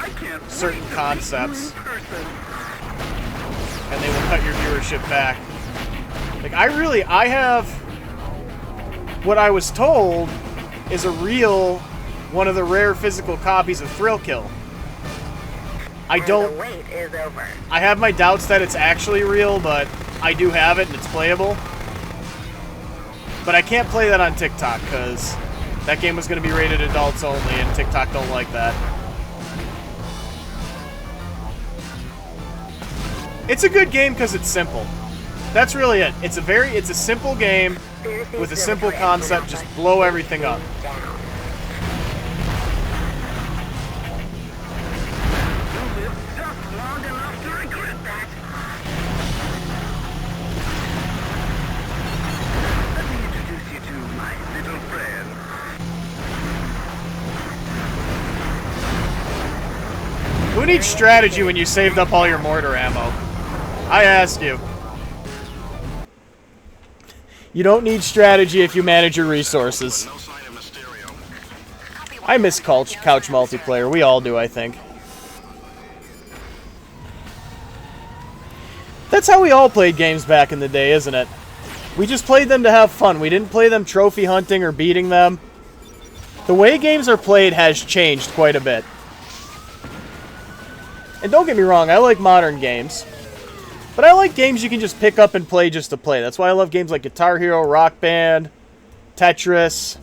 A: certain concepts, and they will cut your viewership back. Like, I have, what I was told, is a real, one of the rare physical copies of Thrill Kill. I don't...
C: The wait is over.
A: I have my doubts that it's actually real, but I do have it and it's playable. But I can't play that on TikTok because that game was going to be rated adults only and TikTok don't like that. It's a good game because it's simple. That's really it. It's a simple game with a simple concept. Just blow everything up. Who needs strategy when you saved up all your mortar ammo? I ask you. You don't need strategy if you manage your resources. I miss couch multiplayer. We all do, I think. That's how we all played games back in the day, isn't it? We just played them to have fun. We didn't play them trophy hunting or beating them. The way games are played has changed quite a bit. And don't get me wrong, I like modern games. But I like games you can just pick up and play just to play. That's why I love games like Guitar Hero, Rock Band, Tetris.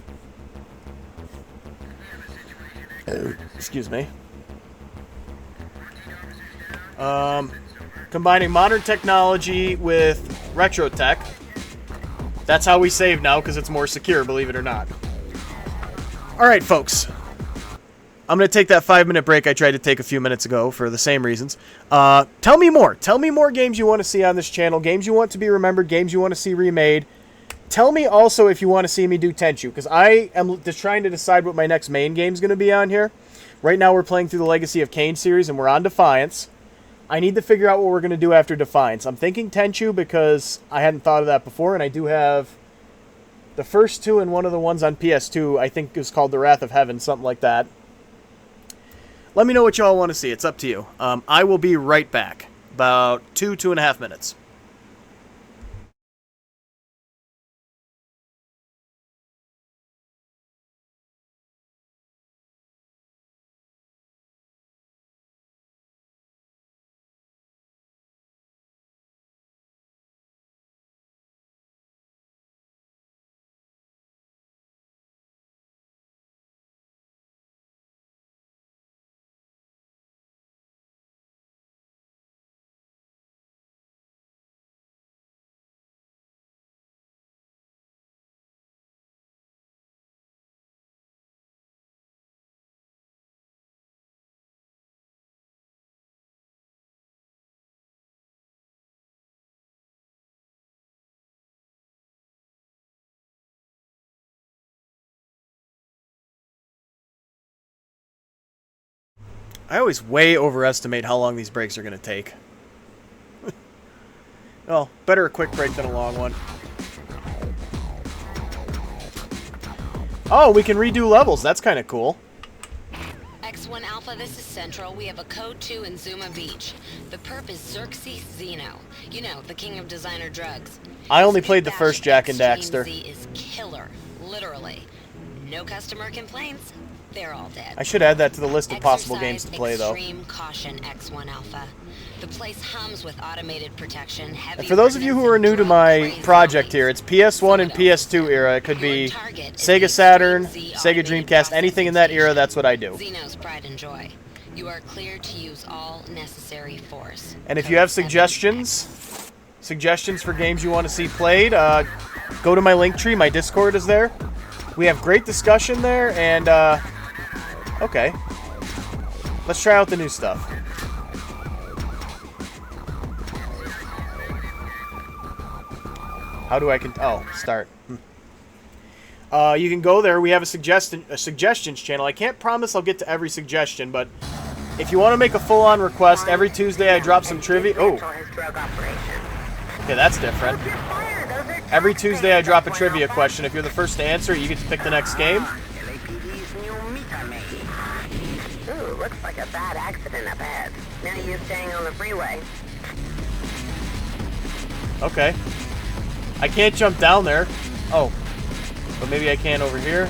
A: Excuse me. Combining modern technology with retro tech. That's how we save now, because it's more secure, believe it or not. Alright, folks. I'm going to take that 5-minute break I tried to take a few minutes ago for the same reasons. Tell me more. Tell me more games you want to see on this channel, games you want to be remembered, games you want to see remade. Tell me also if you want to see me do Tenchu, because I am just trying to decide what my next main game is going to be on here. Right now we're playing through the Legacy of Kain series, and we're on Defiance. I need to figure out what we're going to do after Defiance. I'm thinking Tenchu because I hadn't thought of that before, and I do have the first two and one of the ones on PS2, I think is called The Wrath of Heaven, something like that. Let me know what y'all want to see. It's up to you. I will be right back. About 2.5 minutes. I always way overestimate how long these breaks are going to take. Well, better a quick break than a long one. Oh, we can redo levels. That's kind of cool.
B: X1 Alpha, this is Central. We have a Code 2 in Zuma Beach. The perp is Xerxes Zeno. You know, the king of designer drugs.
A: I only played the first Jack and Daxter.
B: Z is killer, literally. No customer complaints. They're all dead.
A: I should add that to the list of possible games to play, though.
B: Extreme caution, X1 Alpha. The place hums with automated protection.
A: And for those of you who are new to my project here, it's PS1 and PS2 era. It could be Sega Saturn, Sega Dreamcast, anything in that era. That's what I do.
B: Xeno's pride and joy. You are clear to use all necessary force.
A: And if you have suggestions for games you want to see played, go to my Linktree. My Discord is there. We have great discussion there, and okay. Let's try out the new stuff. How do I start. You can go there. We have a suggestions channel. I can't promise I'll get to every suggestion, but if you want to make a full-on request, every Tuesday I drop some trivia. Oh. Okay, that's different. Every Tuesday I drop a trivia question. If you're the first to answer it, you get to pick the next game.
C: Ooh, looks like a bad accident up ahead. Now you're staying on the freeway.
A: Okay. I can't jump down there. Oh. But maybe I can over here.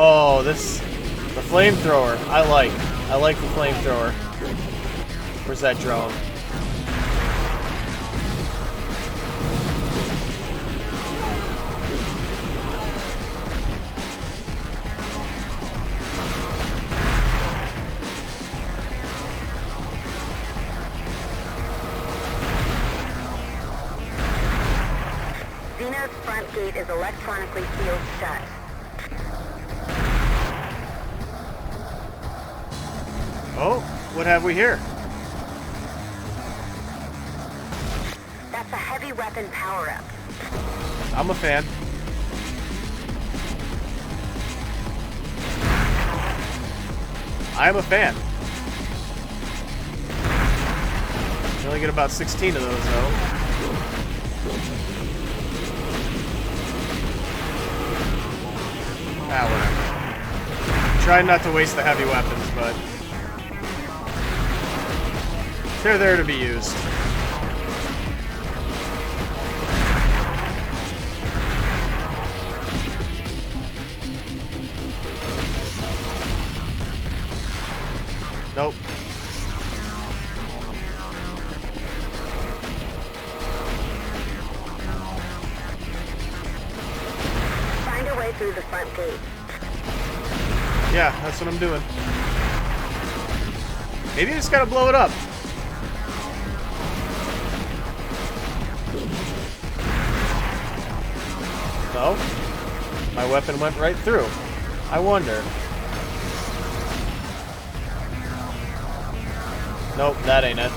A: Oh, the flamethrower. I like the flamethrower. Where's that drone?
C: Xeno's front gate is electronically sealed shut.
A: Oh, what have we here?
C: That's a heavy weapon power-up.
A: I'm a fan. I'm a fan. You only get about 16 of those, though. Ah, whatever. Try not to waste the heavy weapons, but they're there to be used. Nope.
C: the front gate.
A: Yeah, that's what I'm doing. Maybe I just gotta blow it up. No? My weapon went right through. I wonder. Nope, that ain't it.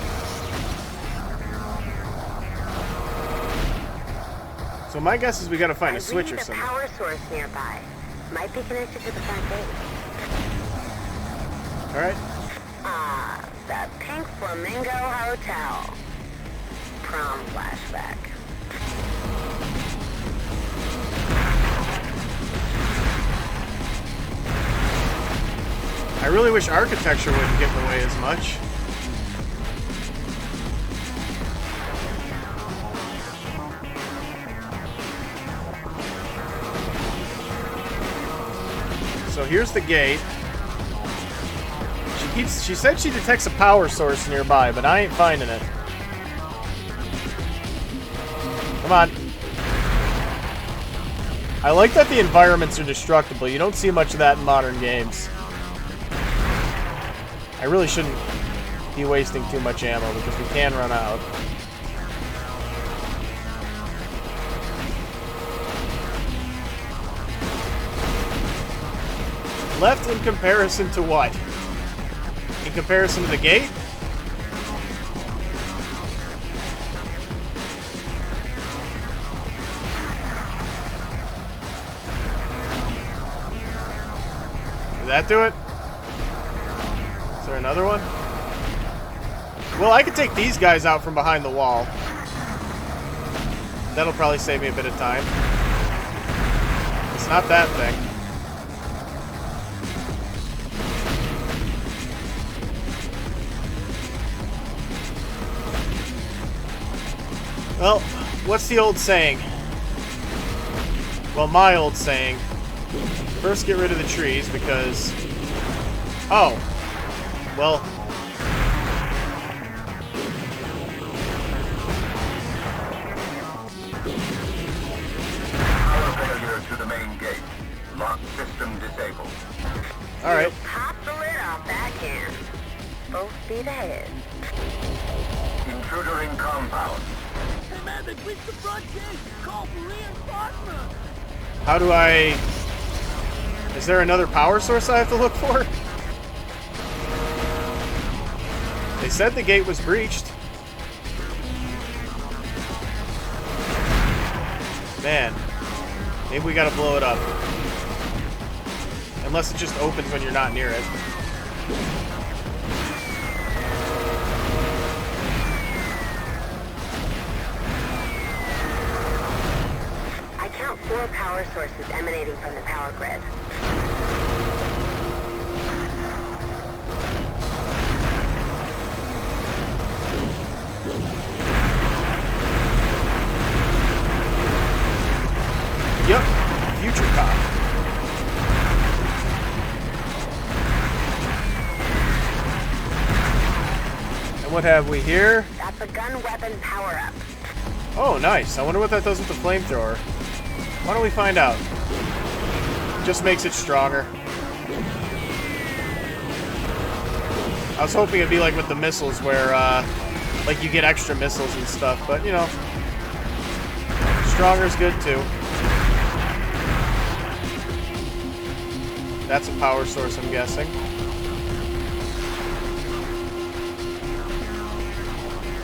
A: So my guess is we gotta find a switch or something.
C: A power source nearby. Might be connected to the front gate.
A: Alright.
C: Ah, the Pink Flamingo Hotel. Prom flashback.
A: I really wish architecture wouldn't get in the way as much. So here's the gate. She said she detects a power source nearby, but I ain't finding it. Come on. I like that the environments are destructible. You don't see much of that in modern games. I really shouldn't be wasting too much ammo because we can run out. Left in comparison to what? In comparison to the gate? Did that do it? Is there another one? Well, I could take these guys out from behind the wall. That'll probably save me a bit of time. It's not that thing. Well, what's the old saying? Well, my old saying. First get rid of the trees because... Oh. Well...
D: Power failure to the main gate. Lock system disabled.
A: Alright.
C: Pop the lid off that can. Full speed ahead.
D: Intruder in compound.
E: Hey man, they breached the front gate! Call for reinforcements!
A: How do I... Is there another power source I have to look for? They said the gate was breached. Man. Maybe we gotta blow it up. Unless it just opens when you're not near it.
C: I count 4 power sources emanating from the power grid.
A: Yep. Futurecop. And what have we here?
C: That's a gun weapon power-up.
A: Oh, nice. I wonder what that does with the flamethrower. Why don't we find out? Just makes it stronger. I was hoping it'd be like with the missiles where, like you get extra missiles and stuff, but, you know, stronger's good too. That's a power source, I'm guessing.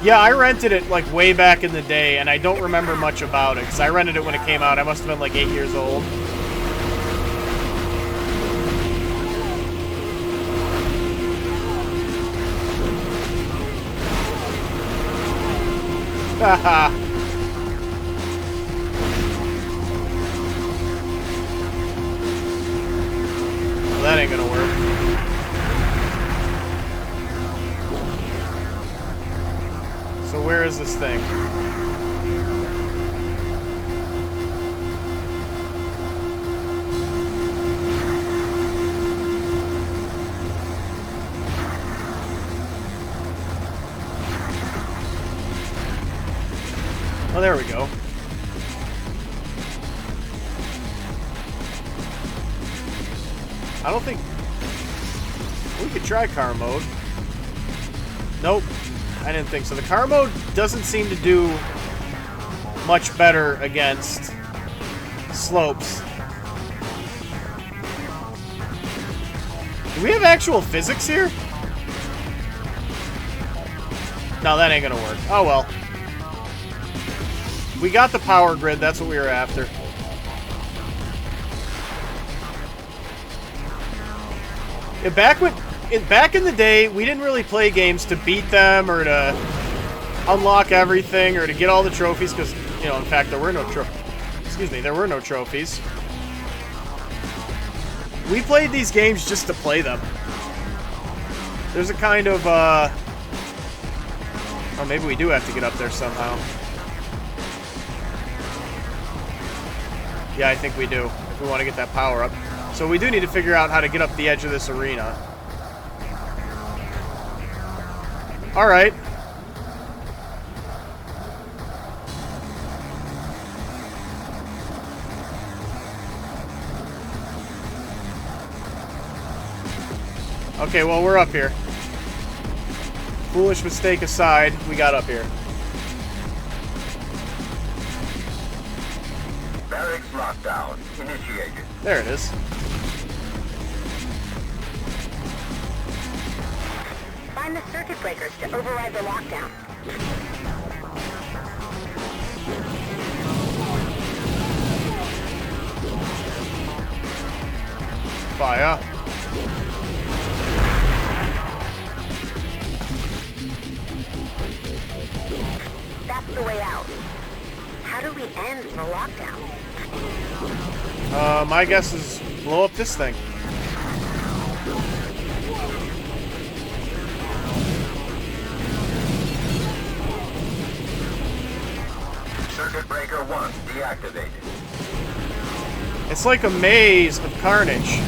A: Yeah, I rented it like way back in the day, and I don't remember much about it, because I rented it when it came out. I must have been like 8 years old. Haha. Well, that ain't gonna work. So where is this thing? Oh, there we go. I don't think... We could try car mode. Nope. I didn't think so. The car mode doesn't seem to do much better against slopes. Do we have actual physics here? No, that ain't gonna work. Oh well. We got the power grid, that's what we were after. Yeah, back in the day, we didn't really play games to beat them or to unlock everything or to get all the trophies, because, you know, in fact, there were no trophies. We played these games just to play them. There's a kind of, oh, maybe we do have to get up there somehow. Yeah, I think we do, if we want to get that power up. So we do need to figure out how to get up the edge of this arena. Alright. Okay, well, we're up here. Foolish mistake aside, we got up here.
D: Barracks lockdown initiated.
A: There it is.
C: Find the circuit breakers to override the lockdown.
A: Fire.
C: That's the way out. How do we end the lockdown?
A: My guess is blow up this thing.
D: Circuit breaker 1 deactivated.
A: It's like a maze of carnage.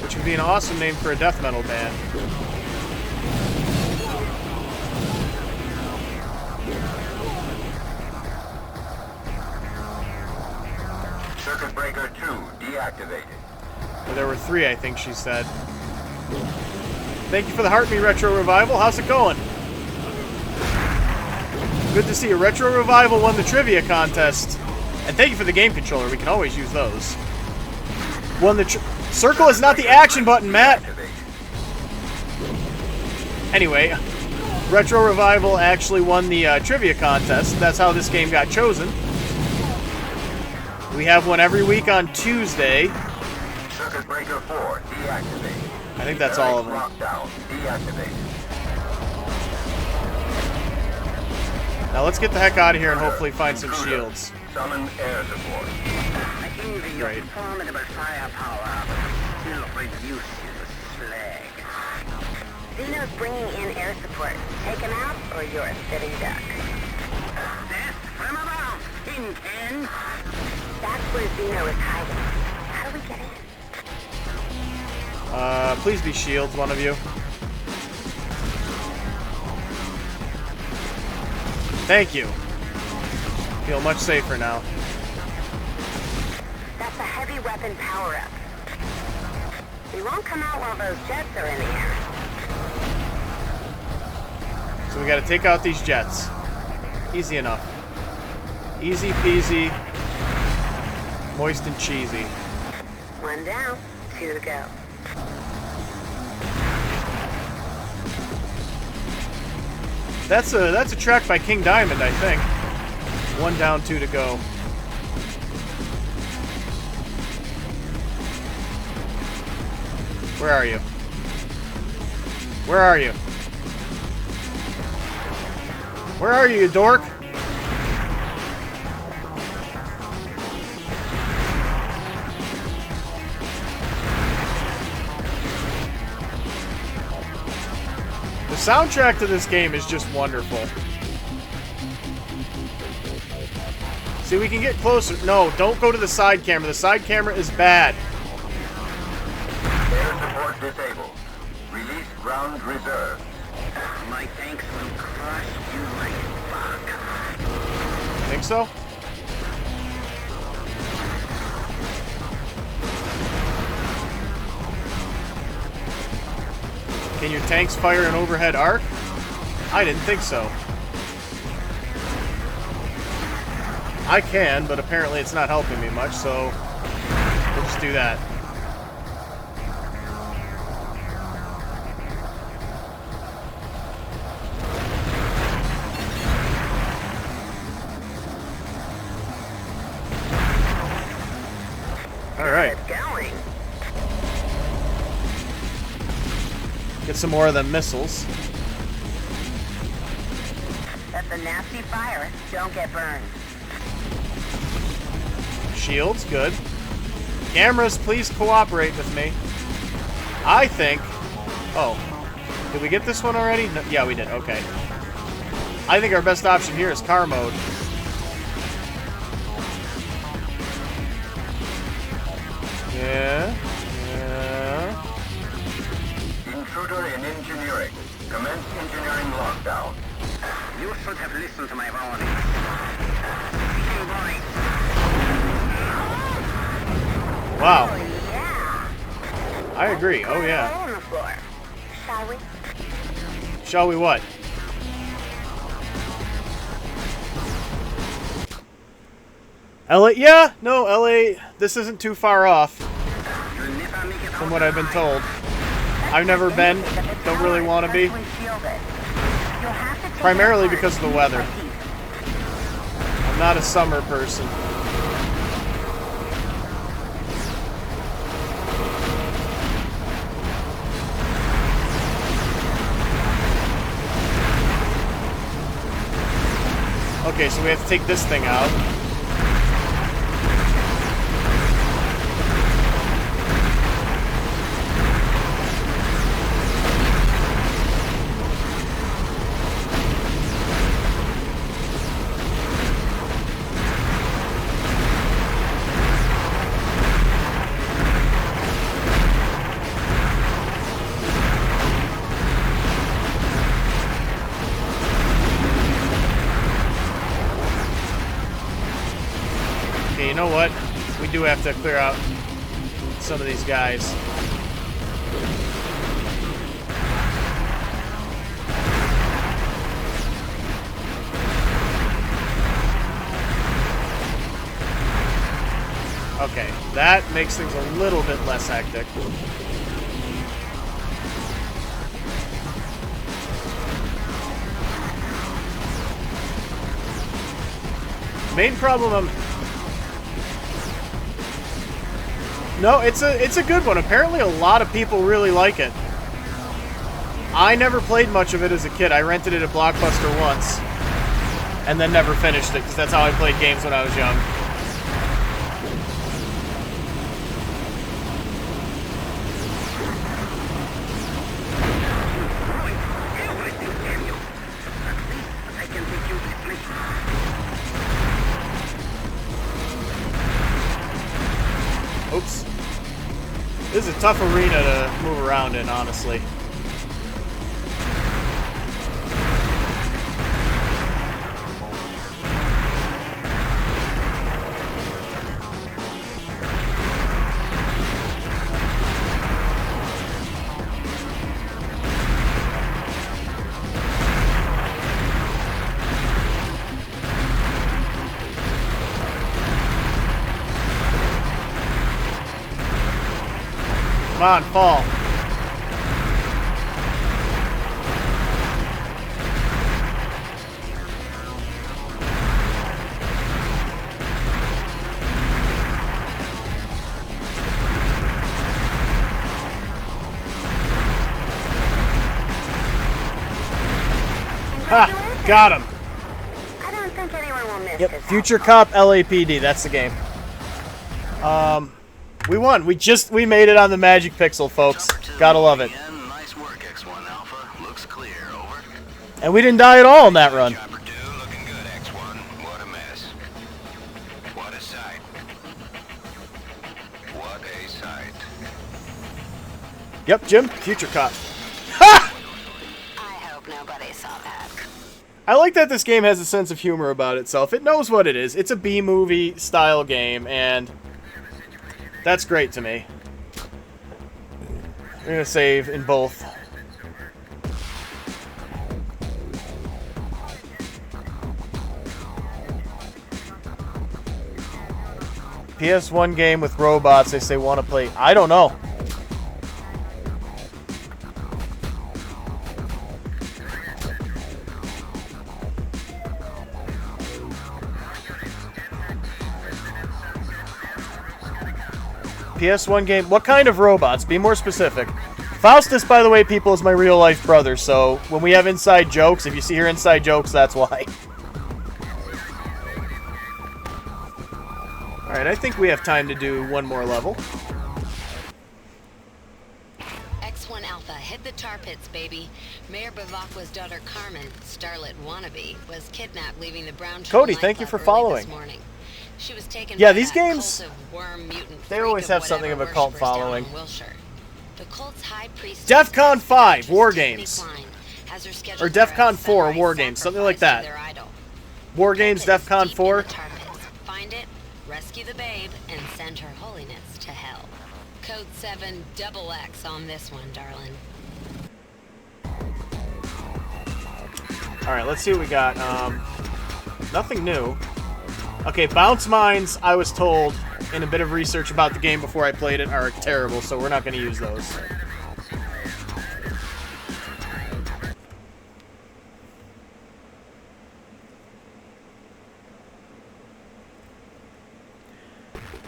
A: Which would be an awesome name for a death metal band.
D: Circuit breaker 2 deactivated.
A: Well, there were 3, I think she said. Thank you for the Heart Me Retro Revival. How's it going? Good to see you. Retro Revival won the trivia contest. And thank you for the game controller. We can always use those. Won the circle is not the action button, Matt. Anyway, Retro Revival actually won the trivia contest. That's how this game got chosen. We have one every week on Tuesday.
D: Circuit breaker 4 deactivated.
A: I think that's all of them.
D: Lockdown deactivated.
A: Now let's get the heck out of here and hopefully find some shields.
D: Summon air support.
E: I envy your
A: Right.
E: formidable firepower, but still reduces slag.
C: Zeno's bringing in air support. Take him out, or you're a sitting duck.
E: Death from above, Tin.
C: That's where Zeno is hiding. How do we get in?
A: Please be shields, one of you. Thank you. Feel much safer now.
C: That's a heavy weapon power-up. We won't come out while those jets are in the air.
A: So we gotta take out these jets. Easy enough. Easy peasy. Moist and cheesy.
C: One down, 2 to go.
A: That's a track by King Diamond, I think. 1 down, 2 to go. Where are you? Where are you? Where are you, you dork? The soundtrack to this game is just wonderful. See, we can get closer. No, don't go to the side camera. The side camera is bad.
D: Air support disabled. Release ground reserve.
E: My tanks will crush you like fuck.
A: Think so? Can your tanks fire an overhead arc? I didn't think so. I can, but apparently it's not helping me much, so we'll just do that. Alright. Get some more of them missiles.
C: That's a nasty fire. Don't get burned.
A: Shields, good. Cameras, please cooperate with me. I think... Oh. Did we get this one already? No, yeah, we did. Okay. I think our best option here is car mode. Yeah.
D: Intruder in engineering. Commence engineering lockdown. You should have listened to my warning.
A: Wow.
C: Oh, yeah.
A: I agree. Oh, yeah.
C: On the floor. Shall we?
A: Shall we what? LA? Yeah, no, LA, this isn't too far off from what I've been told. I've never been, don't really want to be. Primarily because of the weather. I'm not a summer person. Okay, so we have to take this thing out. You know what? We do have to clear out some of these guys. Okay, that makes things a little bit less hectic. Main problem No, it's a good one. Apparently a lot of people really like it. I never played much of it as a kid. I rented it at Blockbuster once and then never finished it because that's how I played games when I was young. Oops. This is a tough arena to move around in, honestly. Come on, fall. Ha! Got him.
C: I don't think anyone will miss
A: Yep,
C: this.
A: Futurecop LAPD, that's the game. We won. We made it on the Magic Pixel, folks. Gotta love it.
D: Nice work, X1 Alpha. Looks clear, over.
A: And we didn't die at all in that run.
D: Chopper 2, looking good, X1. What a mess. What a sight. What a sight.
A: Yep, Jim, Futurecop. Ha!
B: I hope nobody saw that.
A: I like that this game has a sense of humor about itself. It knows what it is. It's a B-movie style game, and that's great to me. We're gonna save in both. PS1 game with robots they say want to play. I don't know. PS1 game. What kind of robots? Be more specific. Faustus, by the way, people, is my real-life brother, so when we have inside jokes, if you see her inside jokes, that's why. Alright, I think we have time to do one more level.
B: X1 Alpha, hit the tar pits, baby. Mayor Bavacqua's daughter Carmen, starlet wannabe, was kidnapped leaving the Brown
A: Cody, thank you for following.
B: This morning. She was taken
A: Yeah,
B: by
A: these
B: that
A: games,
B: cult of worm mutant
A: they always
B: freak
A: have something of a cult
B: worshippers down in
A: following.
B: Wilshire. The cult's high priest
A: DEFCON 5, War
B: Tiffany
A: Games.
B: Klein has her scheduled
A: Or
B: for a
A: DEFCON 4,
B: sunrise
A: War Games, something like
B: sacrifice
A: that.
B: to their idol.
A: War Games,
B: Pit is
A: DEFCON
B: deep in
A: 4.
B: the tar pits. Find it, rescue the babe, and send her holiness to hell. Code 7 XX on this one, darling.
A: Alright, let's see what we got. Nothing new. Okay, bounce mines, I was told in a bit of research about the game before I played it, are terrible, so we're not going to use those.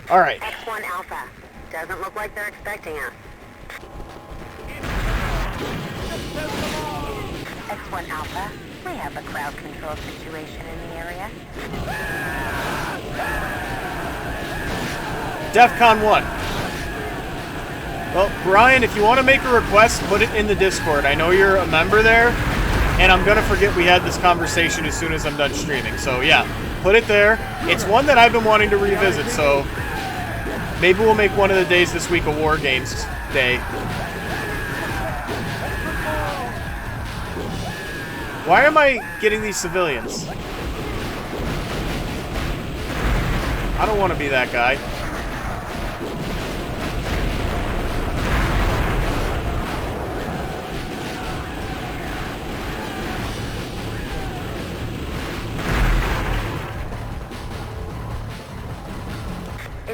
A: Alright.
C: X1 Alpha. Doesn't look like they're expecting us. X1 Alpha, we have a crowd control situation in the area.
A: DEFCON 1. Well, Brian, if you want to make a request, put it in the Discord. I know you're a member there, and I'm going to forget we had this conversation as soon as I'm done streaming. So, yeah, put it there. It's one that I've been wanting to revisit, so maybe we'll make one of the days this week a War Games day. Why am I getting these civilians? I don't want to be that guy.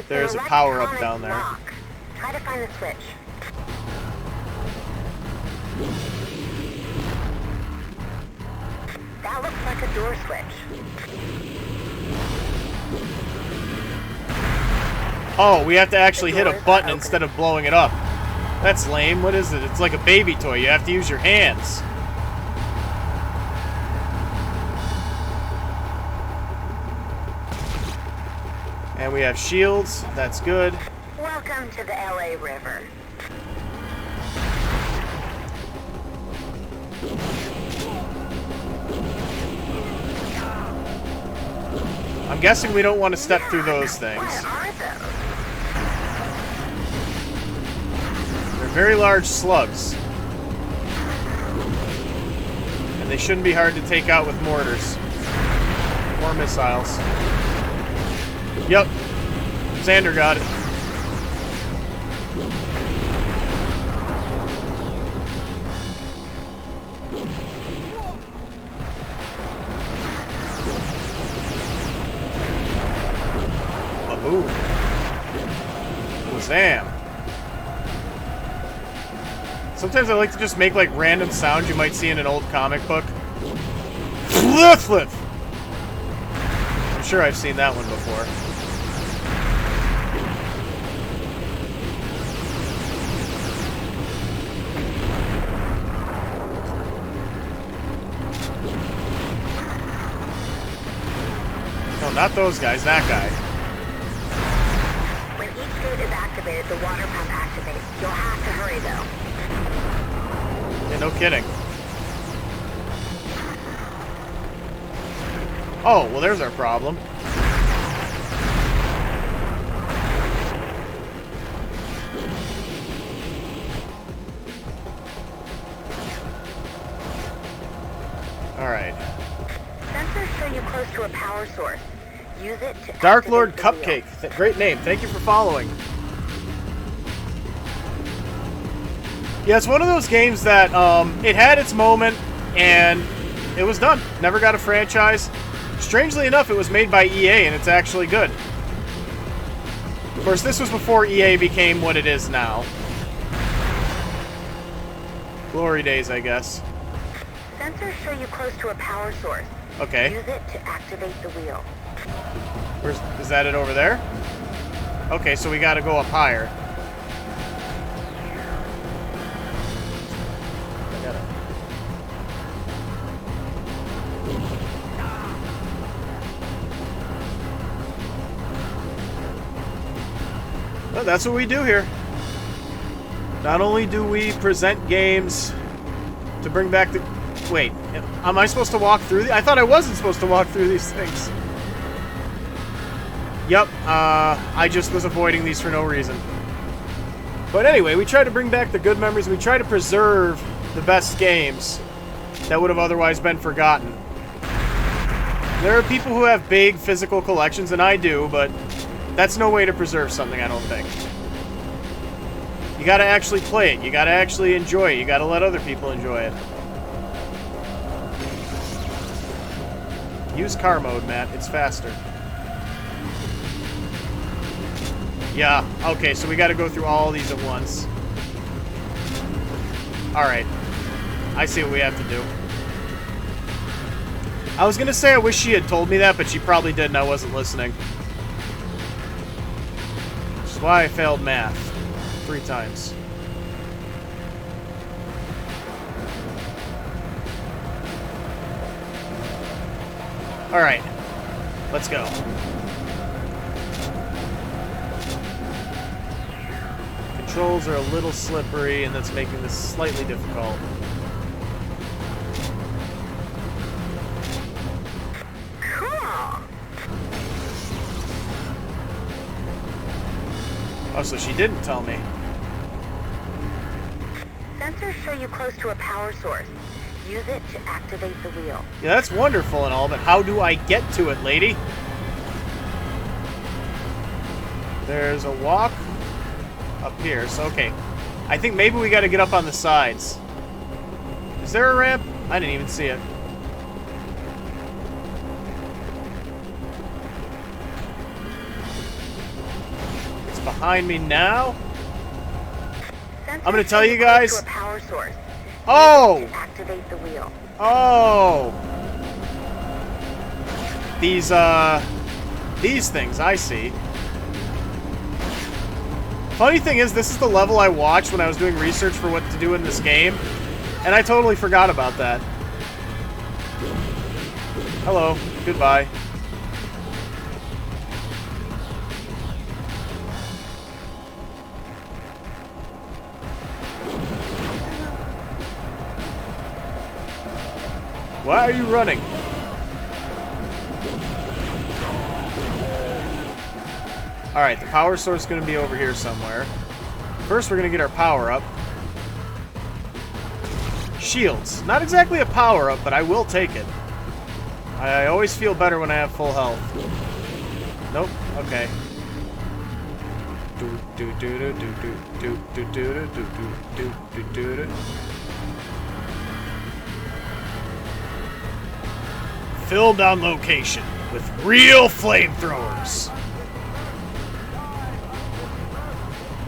A: There's a power-up down there.
C: Lock. Try to find the switch. That looks like a door switch.
A: Oh, we have to actually hit a button instead of blowing it up. That's lame. What is it? It's like a baby toy. You have to use your hands. And we have shields. That's good.
C: Welcome to the LA River.
A: I'm guessing we don't want to step through those things.
C: What are those?
A: They're very large slugs. And they shouldn't be hard to take out with mortars. Or missiles. Yep. Xander got it. Baboom. Wazam. Sometimes I like to just make like random sounds you might see in an old comic book. Flip flip. I'm sure I've seen that one before. No, not those guys, that guy.
C: When each gate is activated, the water pump activates. You'll have to hurry, though.
A: Yeah, no kidding. Oh, well, there's our problem. Alright.
C: Sensors show you close to a power source. Use it to
A: Dark
C: activate
A: Lord
C: the
A: Cupcake.
C: wheel.
A: Great name. Thank you for following. Yeah, it's one of those games that it had its moment and it was done. Never got a franchise. Strangely enough, it was made by EA and it's actually good. Of course, this was before EA became what it is now. Glory days, I guess.
C: Sensors show you close to a power source.
A: Okay.
C: Use it to activate the wheel.
A: Is that it over there? Okay, so we gotta go up higher. I gotta... Well, that's what we do here. Not only do we present games to bring back the... Wait, am I supposed to walk through I thought I wasn't supposed to walk through these things. Yep, I just was avoiding these for no reason. But anyway, we try to bring back the good memories. We try to preserve the best games that would have otherwise been forgotten. There are people who have big physical collections, and I do, but that's no way to preserve something, I don't think. You gotta actually play it. You gotta actually enjoy it. You gotta let other people enjoy it. Use car mode, Matt. It's faster. Yeah, okay, so we gotta go through all these at once. Alright. I see what we have to do. I was gonna say I wish she had told me that, but she probably did and I wasn't listening. Which is why I failed math 3 times. Alright. Let's go. Controls are a little slippery, and that's making this slightly difficult.
C: Cool.
A: Oh, so she didn't tell me.
C: Sensors show you close to a power source. Use it to activate the wheel.
A: Yeah, that's wonderful and all, but how do I get to it, lady? There's a walk up here, so okay. I think maybe we gotta get up on the sides. Is there a ramp? I didn't even see it. It's behind me now.
C: Sensors
A: I'm gonna tell
C: show
A: you
C: close
A: guys.
C: to a power source.
A: Oh!
C: Use it to activate the wheel.
A: Oh! These things, I see. Funny thing is, this is the level I watched when I was doing research for what to do in this game, and I totally forgot about that. Hello. Goodbye. Why are you running? Alright, the power source is going to be over here somewhere. First, we're going to get our power up. Shields. Not exactly a power up, but I will take it. I always feel better when I have full health. Nope. Okay. Filmed on location with real flamethrowers.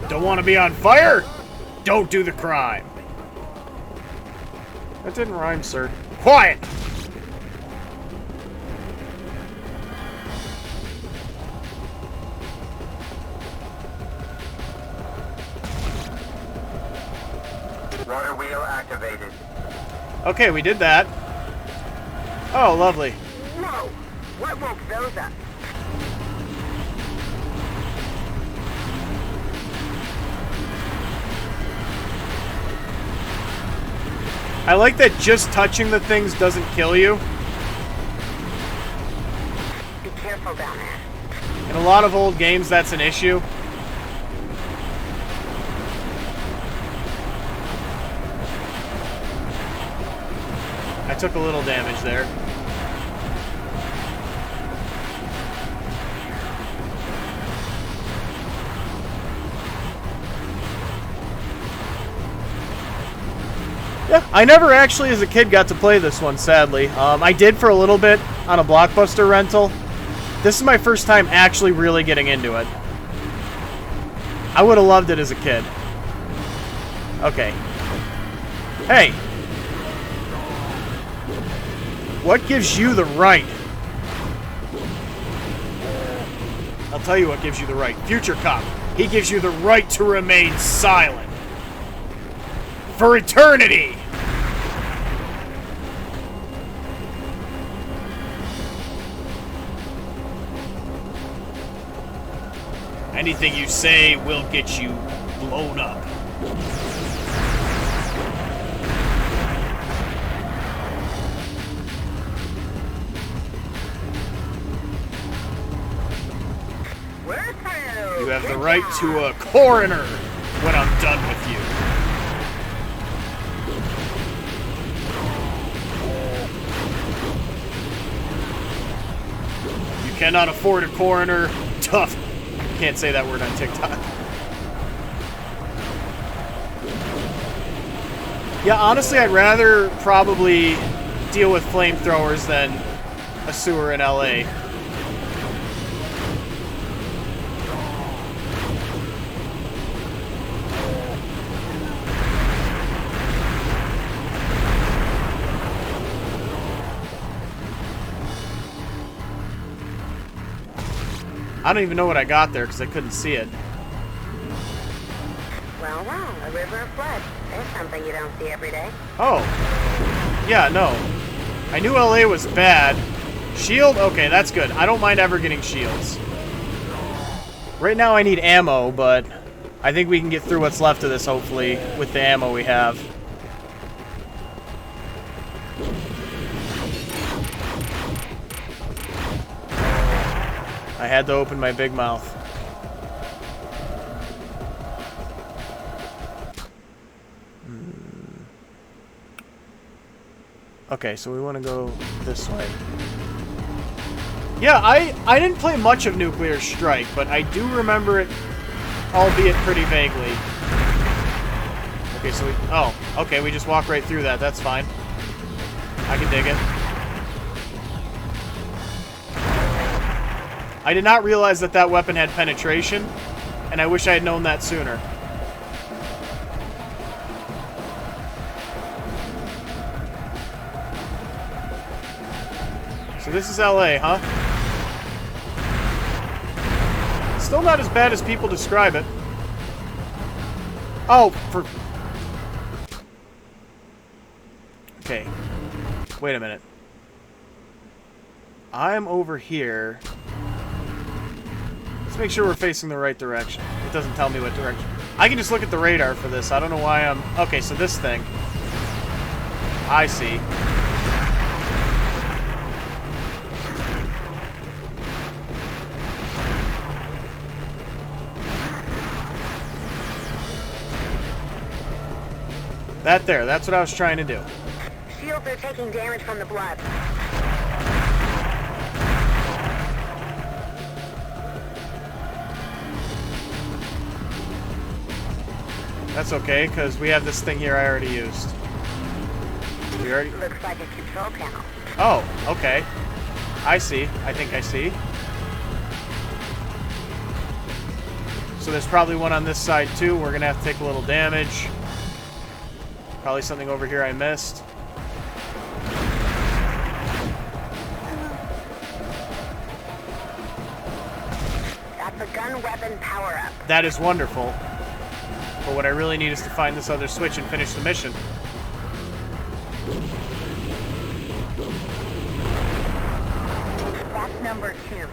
A: Don't want to be on fire? Don't do the crime. That didn't rhyme, sir. Quiet!
D: Water wheel activated.
A: Okay, we did that. Oh, lovely.
C: Whoa! What woke those up?
A: I like that just touching the things doesn't kill you.
C: Be careful down there.
A: In a lot of old games, that's an issue. I took a little damage there. Yeah, I never actually as a kid got to play this one, sadly. I did for a little bit on a Blockbuster rental. This is my first time actually really getting into it. I would have loved it as a kid. Okay. Hey! What gives you the right? I'll tell you what gives you the right. Futurecop. He gives you the right to remain silent. For eternity! Anything you say will get you blown up. You have the right to a coroner when I'm done with you. You cannot afford a coroner. Tough. Can't say that word on TikTok. Yeah, honestly, I'd rather probably deal with flamethrowers than a sewer in LA. I don't even know what I got there because I couldn't see it.
C: Well, a river of blood. There's something you don't see every day.
A: Oh. Yeah, no. I knew LA was bad. Shield? Okay, that's good. I don't mind ever getting shields. Right now I need ammo, but I think we can get through what's left of this, hopefully, with the ammo we have. I had to open my big mouth. Okay, so we want to go this way. Yeah, I didn't play much of Nuclear Strike, but I do remember it, albeit pretty vaguely. Okay, so we... Oh, okay, we just walk right through that. That's fine. I can dig it. I did not realize that that weapon had penetration, and I wish I had known that sooner. So this is LA, huh? Still not as bad as people describe it. Oh, for... Okay. Wait a minute. I'm over here. Let's make sure we're facing the right direction. It doesn't tell me what direction. I can just look at the radar for this. I don't know why I'm... Okay, so this thing. I see. That there. That's what I was trying to do.
C: Shields are taking damage from the blood.
A: That's okay, because we have this thing here I already used. We already...
C: Looks like a control panel.
A: Oh, okay. I see. I think I see. So there's probably one on this side, too. We're going to have to take a little damage. Probably something over here I missed.
C: That's a gun weapon power-up.
A: That is wonderful. But what I really need is to find this other switch and finish the mission.
C: That's number 2.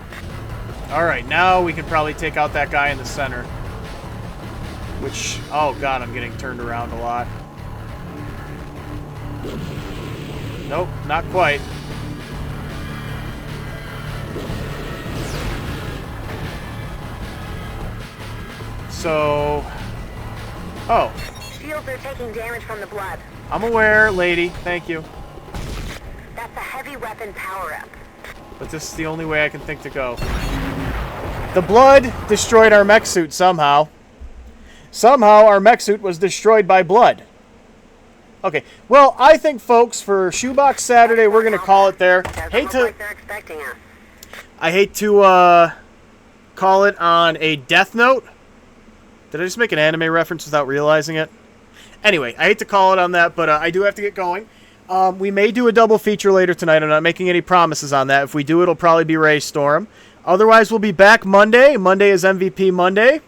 A: Alright, now we can probably take out that guy in the center. Which, oh god, I'm getting turned around a lot. Nope, not quite. So... Oh.
C: Shields are taking damage from the blood.
A: I'm aware, lady. Thank you.
C: That's a heavy weapon power-up.
A: But this is the only way I can think to go. The blood destroyed our mech suit somehow. Somehow our mech suit was destroyed by blood. Okay, well, I think, folks, for Shoebox Saturday, we're going to call it there.
C: Like they're expecting us.
A: I hate to call it on a death note, Did I just make an anime reference without realizing it? Anyway, I hate to call it on that, but I do have to get going. We may do a double feature later tonight. I'm not making any promises on that. If we do, it'll probably be Ray Storm. Otherwise, we'll be back Monday. Monday is MVP Monday.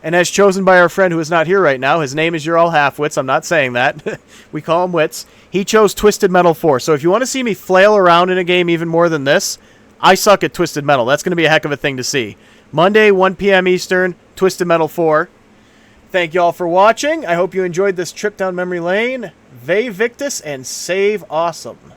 A: And as chosen by our friend who is not here right now, his name is You're All Half-Wits. I'm not saying that. We call him Wits. He chose Twisted Metal 4. So if you want to see me flail around in a game even more than this, I suck at Twisted Metal. That's going to be a heck of a thing to see. Monday, 1 p.m. Eastern, Twisted Metal 4. Thank you all for watching. I hope you enjoyed this trip down memory lane. Ve Victus and save awesome.